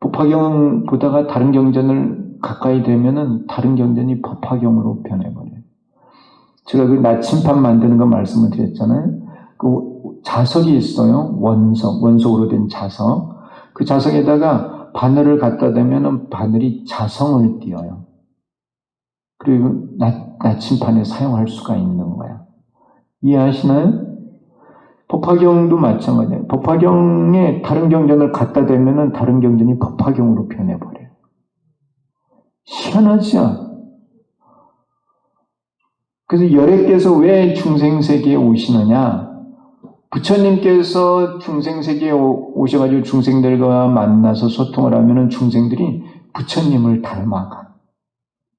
법화경 보다가 다른 경전을 가까이 되면은 다른 경전이 법화경으로 변해버려요. 제가 그 나침판 만드는 거 말씀을 드렸잖아요. 그 자석이 있어요. 원석으로 된 자석. 그 자석에다가 바늘을 갖다 대면은 바늘이 자성을 띄어요. 그리고 나침판에 사용할 수가 있는 거야. 이해하시나요? 법화경도 마찬가지예요. 법화경에 다른 경전을 갖다 대면은 다른 경전이 법화경으로 변해버려요. 희한하죠? 그래서 열애께서 왜 중생세계에 오시느냐? 부처님께서 중생세계에 오셔가지고 중생들과 만나서 소통을 하면은 중생들이 부처님을 닮아가.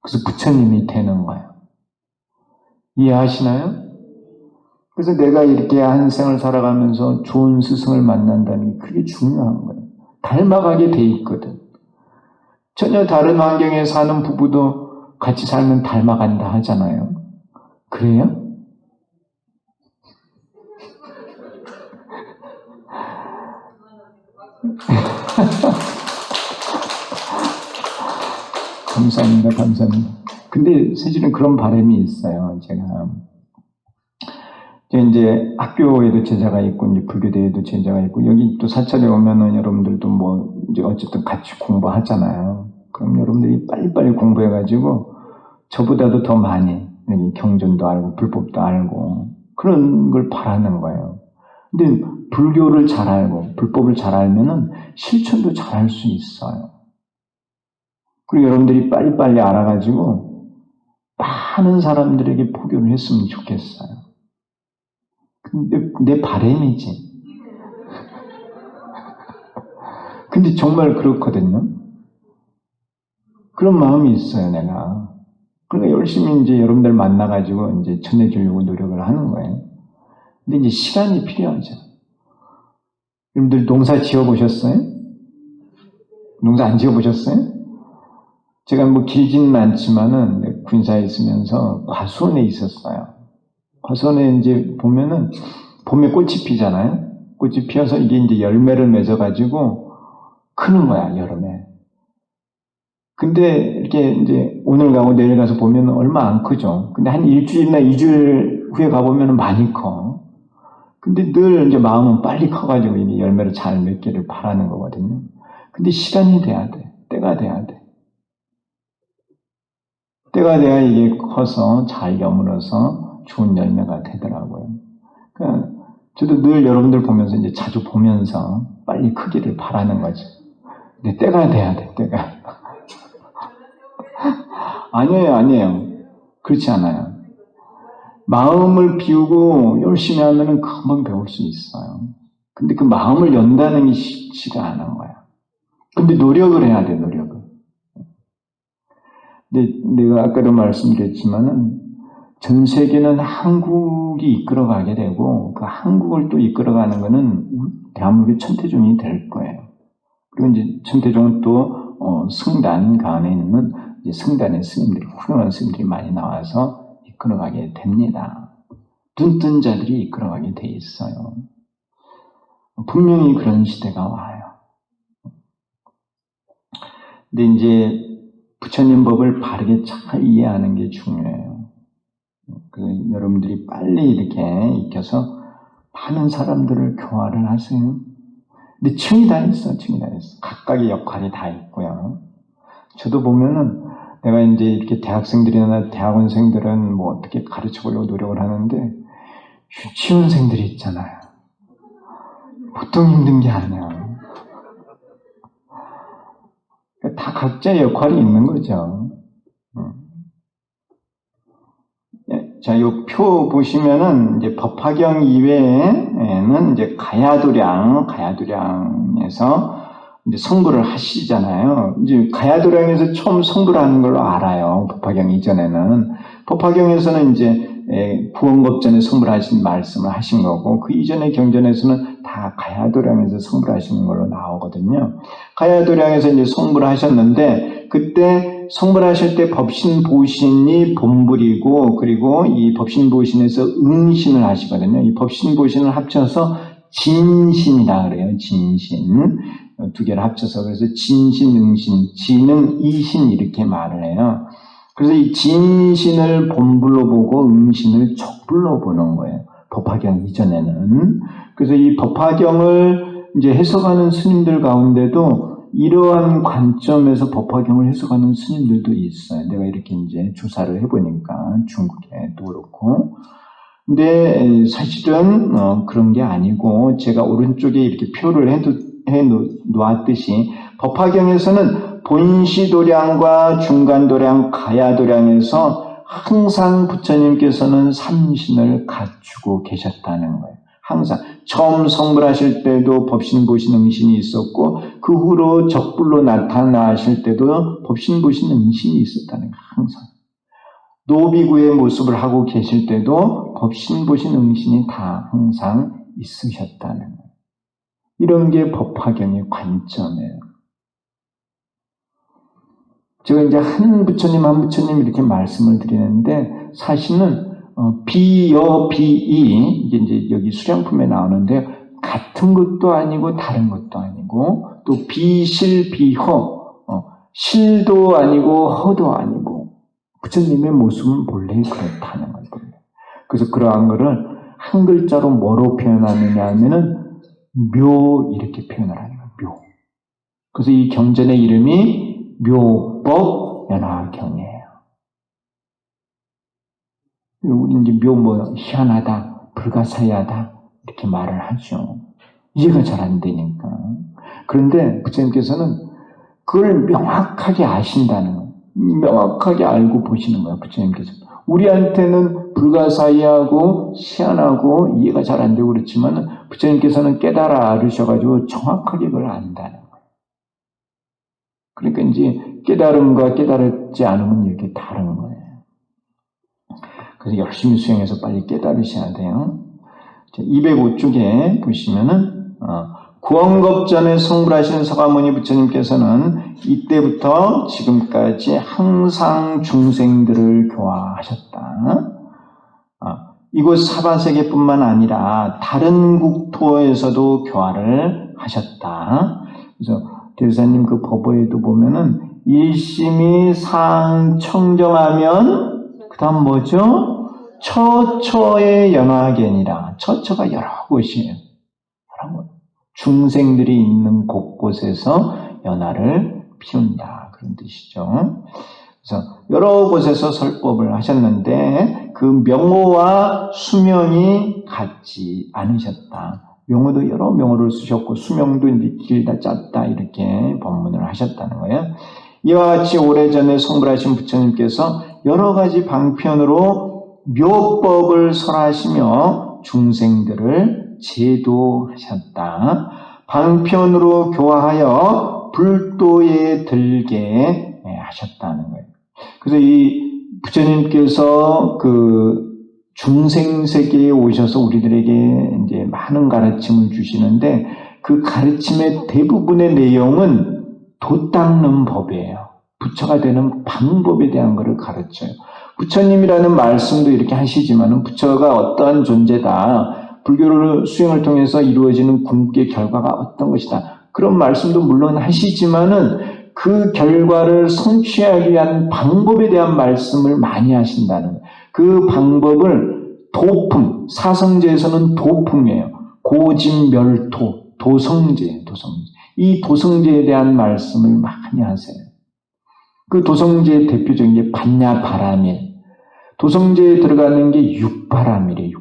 그래서 부처님이 되는 거예요. 이해하시나요? 그래서 내가 이렇게 한 생을 살아가면서 좋은 스승을 만난다는 게 그게 중요한 거예요. 닮아가게 돼 있거든. 전혀 다른 환경에 사는 부부도 같이 살면 닮아간다 하잖아요. 그래요? 감사합니다. 근데 사실은 그런 바람이 있어요. 제가 이제 학교에도 제자가 있고 이제 불교대에도 제자가 있고 여기 또 사찰에 오면은 여러분들도 뭐 이제 어쨌든 같이 공부하잖아요. 그럼 여러분들이 빨리빨리 공부해가지고 저보다도 더 많이 경전도 알고 불법도 알고 그런 걸 바라는 거예요. 근데 불교를 잘 알고 불법을 잘 알면은 실천도 잘 할 수 있어요. 그리고 여러분들이 빨리빨리 알아가지고 많은 사람들에게 포교를 했으면 좋겠어요. 근데 내 바람이지. 근데 정말 그렇거든요. 그런 마음이 있어요, 내가. 그러니까 열심히 이제 여러분들 만나가지고 이제 전해주려고 노력을 하는 거예요. 근데 이제 시간이 필요하죠. 여러분들 농사 지어보셨어요? 농사 안 지어보셨어요? 제가 뭐 길지는 않지만은 군사에 있으면서 과수원에 있었어요. 과수원에 이제 보면은 봄에 꽃이 피잖아요. 꽃이 피어서 이게 이제 열매를 맺어가지고 크는 거야, 여름에. 근데 이렇게 이제 오늘 가고 내일 가서 보면 얼마 안 크죠. 근데 한 일주일이나 2주일 후에 가보면 많이 커. 근데 늘 이제 마음은 빨리 커가지고 이제 열매를 잘 맺기를 바라는 거거든요. 근데 시간이 돼야 돼. 때가 돼야 돼. 때가 돼야 이게 커서 잘 여물어서 좋은 열매가 되더라고요. 그러니까 저도 늘 여러분들 보면서 이제 자주 보면서 빨리 크기를 바라는 거죠. 근데 때가 돼야 돼, 때가. 아니에요. 그렇지 않아요. 마음을 비우고 열심히 하면은 금방 배울 수 있어요. 근데 그 마음을 연다는 게 쉽지가 않은 거야. 근데 노력을 해야 돼, 노력을. 근데 내가 아까도 말씀드렸지만은 전 세계는 한국이 이끌어가게 되고 그 한국을 또 이끌어가는 거는 대한민국의 천태종이 될 거예요. 그리고 이제 천태종은 또 승단 가운데 있는 이제 승단의 스님들이 훌륭한 스님들이 많이 나와서 이끌어가게 됩니다. 눈뜬 자들이 이끌어가게 돼 있어요. 분명히 그런 시대가 와요. 근데 이제 부처님 법을 바르게 잘 이해하는 게 중요해요. 여러분들이 빨리 이렇게 익혀서 많은 사람들을 교화를 하세요. 근데 층이 다 있어. 각각의 역할이 다 있고요. 저도 보면은 내가 이제 이렇게 대학생들이나 대학원생들은 뭐 어떻게 가르쳐 보려고 노력을 하는데 유치원생들이 있잖아요. 보통 힘든 게 아니야. 다 각자의 역할이 있는 거죠. 자, 요 표 보시면은 이제 법화경 이외에는 이제 가야도량에서 이제 성불을 하시잖아요. 이제 가야도량에서 처음 성불을 하는 걸로 알아요. 법화경 이전에는. 법화경에서는 이제 구원법전에 성불하신 말씀을 하신 거고, 그 이전의 경전에서는 다 가야도량에서 성불하시는 걸로 나오거든요. 가야도량에서 이제 성불하셨는데, 그때 성불하실 때 법신보신이 본불이고, 그리고 이 법신보신에서 응신을 하시거든요. 이 법신보신을 합쳐서 진신이라 그래요. 진신. 두 개를 합쳐서 그래서 진신, 응신, 진은 이신 이렇게 말을 해요. 그래서 이 진신을 본불로 보고 응신을 척불로 보는 거예요. 법화경 이전에는. 그래서 이 법화경을 이제 해석하는 스님들 가운데도 이러한 관점에서 법화경을 해석하는 스님들도 있어요. 내가 이렇게 이제 조사를 해보니까 중국에도 그렇고. 근데 사실은 그런 게 아니고 제가 오른쪽에 이렇게 표를 해 놓았듯이 법화경에서는 본시도량과 중간도량, 가야도량에서 항상 부처님께서는 삼신을 갖추고 계셨다는 거예요. 항상 처음 성불하실 때도 법신보신 응신이 있었고 그 후로 적불로 나타나실 때도 법신보신 응신이 있었다는 거예요. 항상. 노비구의 모습을 하고 계실 때도 법신보신 응신이 다 항상 있으셨다는 거예요. 이런 게 법화경의 관점이에요. 제가 이제 한 부처님 이렇게 말씀을 드리는데 사실은 비여 비이 이게 이제 여기 수량품에 나오는데 같은 것도 아니고 다른 것도 아니고 또 비실 비허 실도 아니고 허도 아니고 부처님의 모습은 본래 그렇다는 거예요. 그래서 그러한 거를 한 글자로 뭐로 표현하느냐 하면은 묘 이렇게 표현을 하는 거예요. 묘. 그래서 이 경전의 이름이 묘법연화경이에요. 우리 이제 묘 뭐 희한하다, 불가사의하다 이렇게 말을 하죠. 이해가 잘 안 되니까. 그런데 부처님께서는 그걸 명확하게 아신다는 거예요. 명확하게 알고 보시는 거예요. 부처님께서. 우리한테는 불가사의하고 희한하고 이해가 잘 안 되고 그렇지만 부처님께서는 깨달아 알으셔가지고 정확하게 그걸 안다는 거예요. 그러니까 이제 깨달음과 깨달지 않음은 이렇게 다른 거예요. 그래서 열심히 수행해서 빨리 깨달으셔야 돼요. 205쪽에 보시면은 구원겁전에 성불하신 서가모니 부처님께서는 이때부터 지금까지 항상 중생들을 교화하셨다. 이곳 사바세계뿐만 아니라 다른 국토에서도 교화를 하셨다. 그래서 대사님 그 법어에도 보면은 일심이 상청정하면 그 다음 뭐죠? 처처의 연화견이라. 처처가 여러 곳이에요. 여러 곳. 중생들이 있는 곳곳에서 연화를 피운다. 그런 뜻이죠. 그래서 여러 곳에서 설법을 하셨는데 그 명호와 수명이 같지 않으셨다. 명호도 여러 명호를 쓰셨고 수명도 이제 길다 짧다 이렇게 법문을 하셨다는 거예요. 이와 같이 오래전에 성불하신 부처님께서 여러 가지 방편으로 묘법을 설하시며 중생들을 제도하셨다. 방편으로 교화하여 불도에 들게 하셨다는 거예요. 그래서 이 부처님께서 그 중생 세계에 오셔서 우리들에게 이제 많은 가르침을 주시는데 그 가르침의 대부분의 내용은 도 닦는 법이에요. 부처가 되는 방법에 대한 것을 가르쳐요. 부처님이라는 말씀도 이렇게 하시지만 부처가 어떠한 존재다. 불교를 수행을 통해서 이루어지는 궁극의 결과가 어떤 것이다. 그런 말씀도 물론 하시지만은 그 결과를 성취하기 위한 방법에 대한 말씀을 많이 하신다는 거예요. 그 방법을 도품, 사성제에서는 도품이에요. 고진멸토, 도성제. 이 도성제에 대한 말씀을 많이 하세요. 그 도성제의 대표적인 게 반야바라밀. 도성제에 들어가는 게 육바라밀이에요.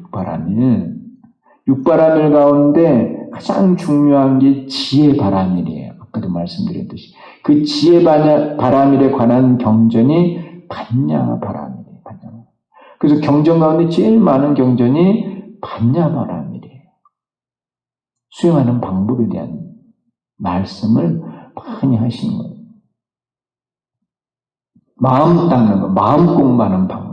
육바라밀 가운데 가장 중요한 게 지혜바라밀이에요. 아까도 말씀드렸듯이. 그 지혜바라밀에 관한 경전이 반야바라밀이에요. 그래서 경전 가운데 제일 많은 경전이 반야바라밀이에요. 수행하는 방법에 대한 말씀을 많이 하신 거예요. 마음 닦는 거, 마음 공부하는 방법.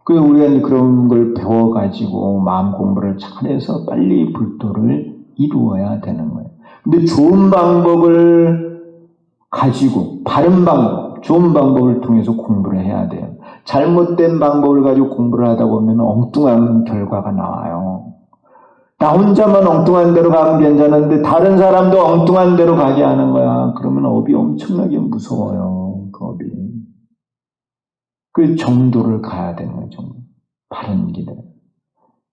그래서 우리가 그런 걸 배워가지고 마음 공부를 잘해서 빨리 불도를 이루어야 되는 거예요. 근데 좋은 방법을 가지고, 바른 방법, 좋은 방법을 통해서 공부를 해야 돼요. 잘못된 방법을 가지고 공부를 하다 보면 엉뚱한 결과가 나와요. 나 혼자만 엉뚱한 대로 가면 괜찮은데 다른 사람도 엉뚱한 대로 가게 하는 거야. 그러면 업이 엄청나게 무서워요. 그 업이. 그 정도를 가야 되는 거죠. 바른 길을.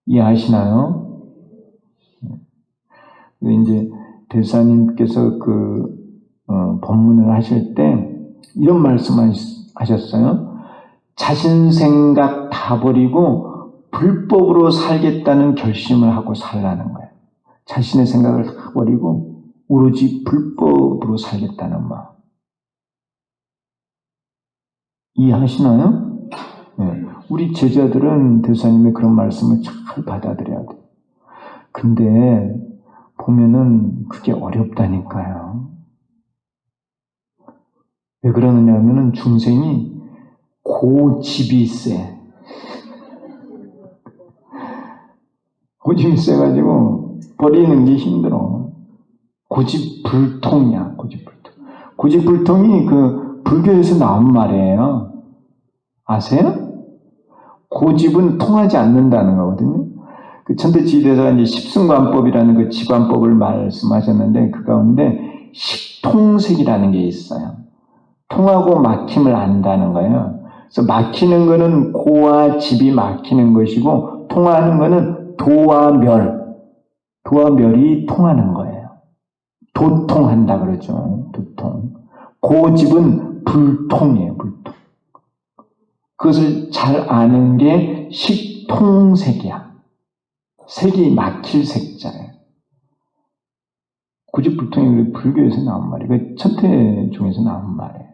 이해하시나요? 이제 대사님께서 법문을 하실 때 이런 말씀을 하셨어요. 자신 생각 다 버리고 불법으로 살겠다는 결심을 하고 살라는 거예요. 자신의 생각을 다 버리고 오로지 불법으로 살겠다는 마음. 이해하시나요? 네. 우리 제자들은 대사님의 그런 말씀을 잘 받아들여야 돼요. 근데 보면은 그게 어렵다니까요. 왜 그러느냐 하면은 중생이 고집이 세. 고집이 세가지고 버리는 게 힘들어. 고집불통이야. 고집불통이 그 불교에서 나온 말이에요. 아세요? 고집은 통하지 않는다는 거거든요. 그 천대지대사가 이제 십승관법이라는 그 지관법을 말씀하셨는데 그 가운데 식통색이라는 게 있어요. 통하고 막힘을 안다는 거예요. 그래서 막히는 거는 고와 집이 막히는 것이고 통하는 거는 도와 멸이 통하는 거예요. 도통한다 그러죠. 도통. 고집은 불통이에요. 불통. 그것을 잘 아는 게 식통색이야. 색이 막힐 색자예요. 고집불통이 불교에서 나온 말이에요. 천태중에서 나온 말이에요.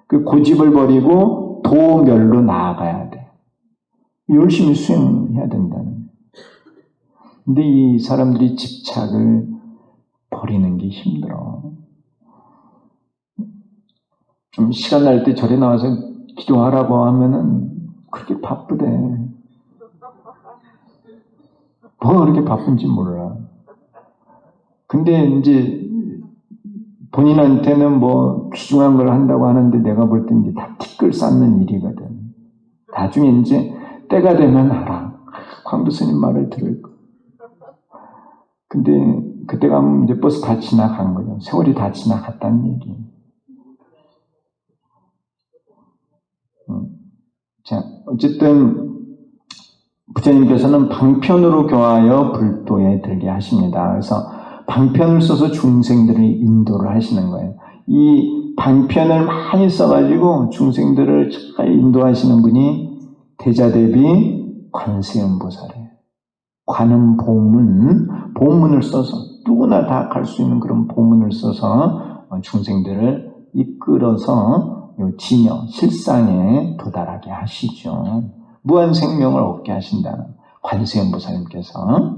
그 고집을 버리고 도멸로 나아가야 돼. 열심히 수행해야 된다는 거예요. 근데 이 사람들이 집착을 버리는 게 힘들어. 좀 시간 날 때 절에 나와서 기도하라고 하면은 그렇게 바쁘대. 뭐가 그렇게 바쁜지 몰라. 근데 이제 본인한테는 뭐 귀중한 걸 한다고 하는데 내가 볼 때 이제 다 티끌 쌓는 일이거든. 나중에 이제 때가 되면 하라. 광도 스님 말을 들을 거. 근데 그때 가면 이제 버스 다 지나간 거죠. 세월이 다 지나갔다는 얘기. 자, 어쨌든 부처님께서는 방편으로 교하여 불도에 들게 하십니다. 그래서 방편을 써서 중생들을 인도를 하시는 거예요. 이 방편을 많이 써가지고 중생들을 잘 인도하시는 분이 대자대비 관세음보살이에요. 관은 보문을 써서 누구나 다 갈 수 있는 그런 보문을 써서 중생들을 이끌어서 진여, 실상에 도달하게 하시죠. 무한 생명을 얻게 하신다는 관세음보살님께서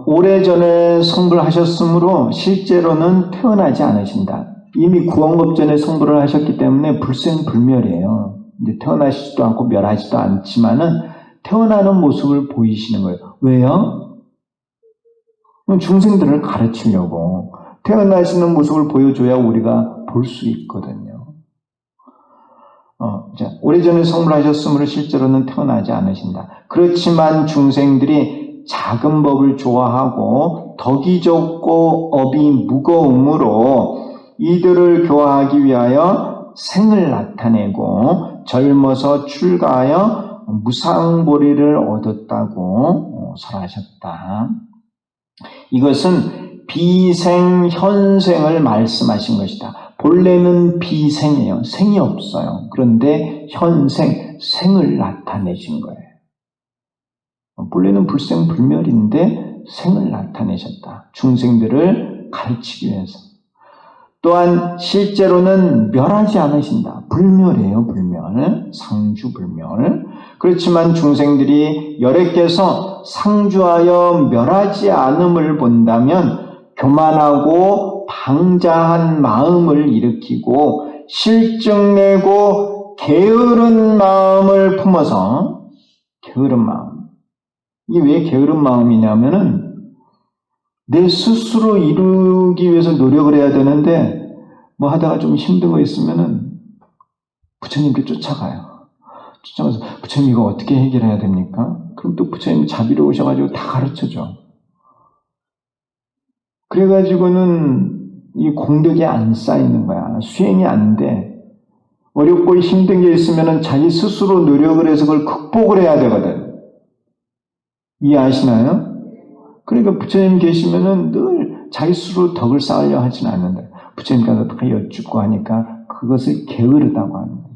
오래전에 성불을 하셨으므로 실제로는 태어나지 않으신다. 이미 구원급전에 성불을 하셨기 때문에 불생불멸이에요. 이제 태어나시지도 않고 멸하지도 않지만은 태어나는 모습을 보이시는 거예요. 왜요? 중생들을 가르치려고 태어나시는 모습을 보여줘야 우리가 볼 수 있거든요. 자, 오래전에 성불하셨으므로 실제로는 태어나지 않으신다. 그렇지만 중생들이 작은 법을 좋아하고 덕이 적고 업이 무거움으로 이들을 교화하기 위하여 생을 나타내고 젊어서 출가하여 무상보리를 얻었다고 설하셨다. 이것은 비생, 현생을 말씀하신 것이다. 본래는 비생이에요. 생이 없어요. 그런데 현생, 생을 나타내신 거예요. 본래는 불생불멸인데 생을 나타내셨다. 중생들을 가르치기 위해서. 또한 실제로는 멸하지 않으신다. 불멸이에요. 불멸. 상주불멸. 그렇지만 중생들이 열애께서 상주하여 멸하지 않음을 본다면 교만하고 방자한 마음을 일으키고 실증내고 게으른 마음을 품어서 게으른 마음. 이게 왜 게으른 마음이냐면은 내 스스로 이루기 위해서 노력을 해야 되는데 뭐 하다가 좀 힘든 거 있으면은 부처님께 쫓아가요. 쫓아가서 부처님 이거 어떻게 해결해야 됩니까? 그럼 또 부처님이 자비로우셔가지고 다 가르쳐줘. 그래가지고는 이 공덕이 안 쌓이는 거야. 수행이 안 돼. 어렵고 힘든 게 있으면은 자기 스스로 노력을 해서 그걸 극복을 해야 되거든. 이해하시나요? 그러니까 부처님 계시면은 늘 자기 스스로 덕을 쌓으려 하지는 않는다. 부처님께서 다 여쭙고 하니까 그것을 게으르다고 하는 거예요.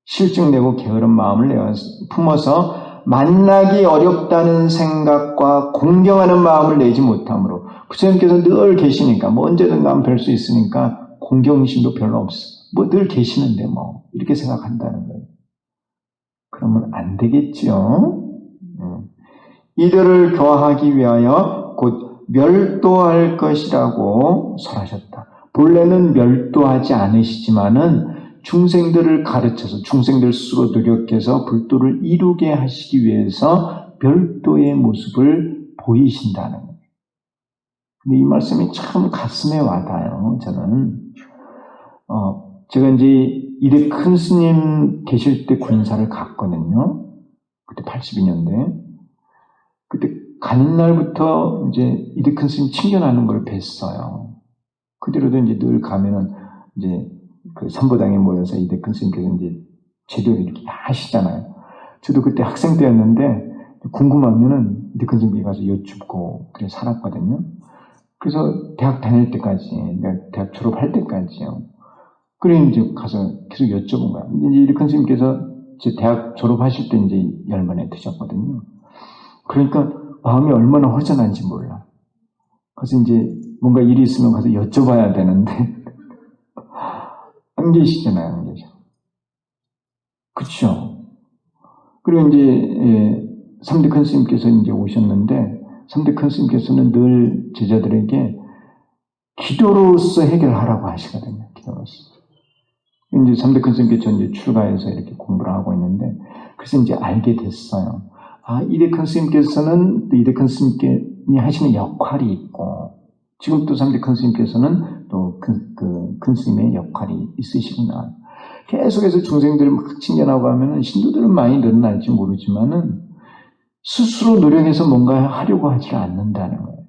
실증내고 게으른 마음을 품어서 만나기 어렵다는 생각과 공경하는 마음을 내지 못하므로 부처님께서 늘 계시니까 뭐 언제든 가면 뵐 수 있으니까 공경심도 별로 없어. 뭐 늘 계시는데 뭐 이렇게 생각한다는 거예요. 그러면 안 되겠죠. 이들을 교화하기 위하여 곧 멸도할 것이라고 설하셨다. 본래는 멸도하지 않으시지만은 중생들을 가르쳐서 중생들 스스로 노력해서 불도를 이루게 하시기 위해서 별도의 모습을 보이신다는 거예요. 근데 이 말씀이 참 가슴에 와닿아요. 저는 제가 이제 이래 큰 스님 계실 때 군사를 갔거든요. 그때 82년대. 그때 가는 날부터 이제 이래 큰 스님 친견하는 걸 뵀어요. 그대로도 이제 늘 가면은 이제 그 선보당에 모여서 이래 큰 스님께서 이제 제도를 이렇게 다 하시잖아요. 저도 그때 학생 때였는데 궁금하면은 이래 큰 스님께 가서 여쭙고 그래 살았거든요. 그래서 대학 다닐 때까지, 내가 대학 졸업할 때까지요. 그래 이제 가서 계속 여쭤본 거야. 근데 이제 이래 큰 스님께서 제 대학 졸업하실 때 이제 열만에 드셨거든요. 그러니까 마음이 얼마나 허전한지 몰라. 그래서 이제 뭔가 일이 있으면 가서 여쭤봐야 되는데 안 계시잖아요, 안 계셔. 그렇죠. 그리고 이제 3대 큰 스님께서 이제 오셨는데 3대 큰 스님께서는 늘 제자들에게 기도로서 해결하라고 하시거든요. 기도로서. 이제 3대 큰 스님께서 이제 출가해서 이렇게 공부를 하고 있는데 그래서 이제 알게 됐어요. 아, 이대 큰 스님께서는 이대 큰 스님이 하시는 역할이 있고 지금 또 3대 큰 스님께서는 또 큰 스님의 역할이 있으시구나. 계속해서 중생들을 막 칭찬하고 하면은 신도들은 많이 늘어날지 모르지만은 스스로 노력해서 뭔가 하려고 하지 않는다는 거예요.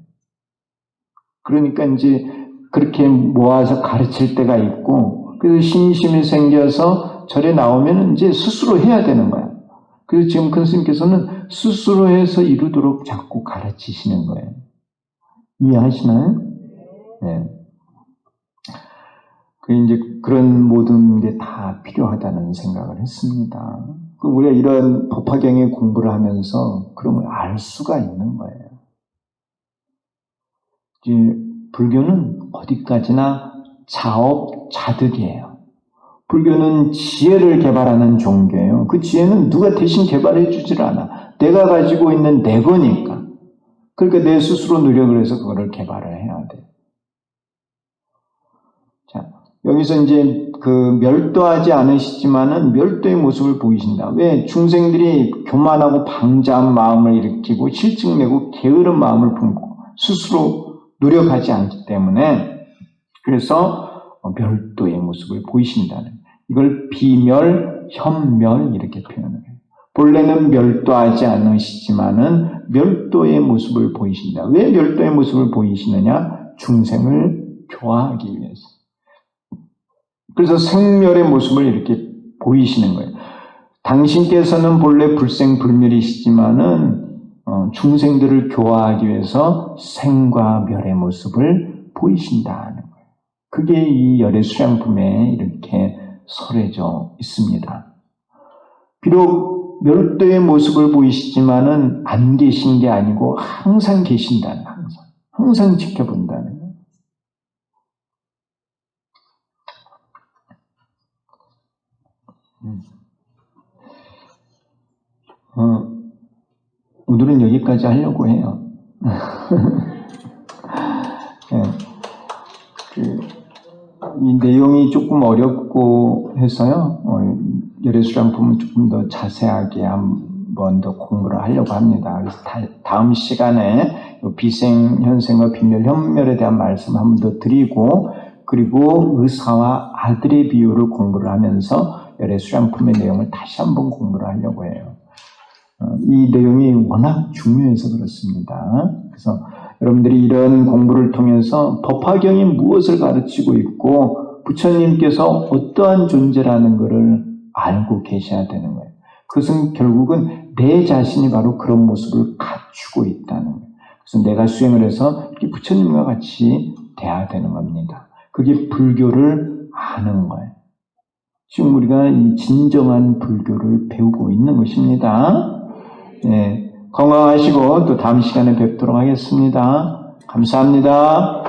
그러니까 이제 그렇게 모아서 가르칠 때가 있고, 그래서 심심이 생겨서 절에 나오면 이제 스스로 해야 되는 거야. 그래서 지금 큰 스님께서는 스스로 해서 이루도록 자꾸 가르치시는 거예요. 이해하시나요? 네. 이제 그런 모든 게 다 필요하다는 생각을 했습니다. 우리가 이런 법화경의 공부를 하면서 그런 걸 알 수가 있는 거예요. 이제 불교는 어디까지나 자업자득이에요. 불교는 지혜를 개발하는 종교예요. 그 지혜는 누가 대신 개발해 주질 않아. 내가 가지고 있는 내 거니까. 그러니까 내 스스로 노력을 해서 그거를 개발을 해야 돼. 자, 여기서 이제 멸도하지 않으시지만은 멸도의 모습을 보이신다. 왜? 중생들이 교만하고 방자한 마음을 일으키고 실증내고 게으른 마음을 품고 스스로 노력하지 않기 때문에 그래서 멸도의 모습을 보이신다는 이걸 비멸, 현멸 이렇게 표현을 해요. 본래는 멸도하지 않으시지만은 멸도의 모습을 보이신다. 왜 멸도의 모습을 보이시느냐? 중생을 교화하기 위해서. 그래서 생멸의 모습을 이렇게 보이시는 거예요. 당신께서는 본래 불생불멸이시지만은 중생들을 교화하기 위해서 생과 멸의 모습을 보이신다는 거예요. 그게 이 열의 수양품에 이렇게 설해져 있습니다. 비록 멸도의 모습을 보이시지만은 안 계신 게 아니고 항상 계신다는, 항상 지켜본다는 거예요. 오늘은 여기까지 하려고 해요. 네. 이 내용이 조금 어렵고 해서요. 열의 수양품은 조금 더 자세하게 한 번 더 공부를 하려고 합니다. 그래서 다음 시간에 비생, 현생과 비멸, 현멸에 대한 말씀 한 번 더 드리고 그리고 의사와 아들의 비유를 공부를 하면서 열의 수양품의 내용을 다시 한번 공부를 하려고 해요. 이 내용이 워낙 중요해서 그렇습니다. 그래서 여러분들이 이런 공부를 통해서 법화경이 무엇을 가르치고 있고 부처님께서 어떠한 존재라는 것을 알고 계셔야 되는 거예요. 그것은 결국은 내 자신이 바로 그런 모습을 갖추고 있다는 거예요. 그래서 내가 수행을 해서 부처님과 같이 돼야 되는 겁니다. 그게 불교를 아는 거예요. 지금 우리가 이 진정한 불교를 배우고 있는 것입니다. 예, 건강하시고 또 다음 시간에 뵙도록 하겠습니다. 감사합니다.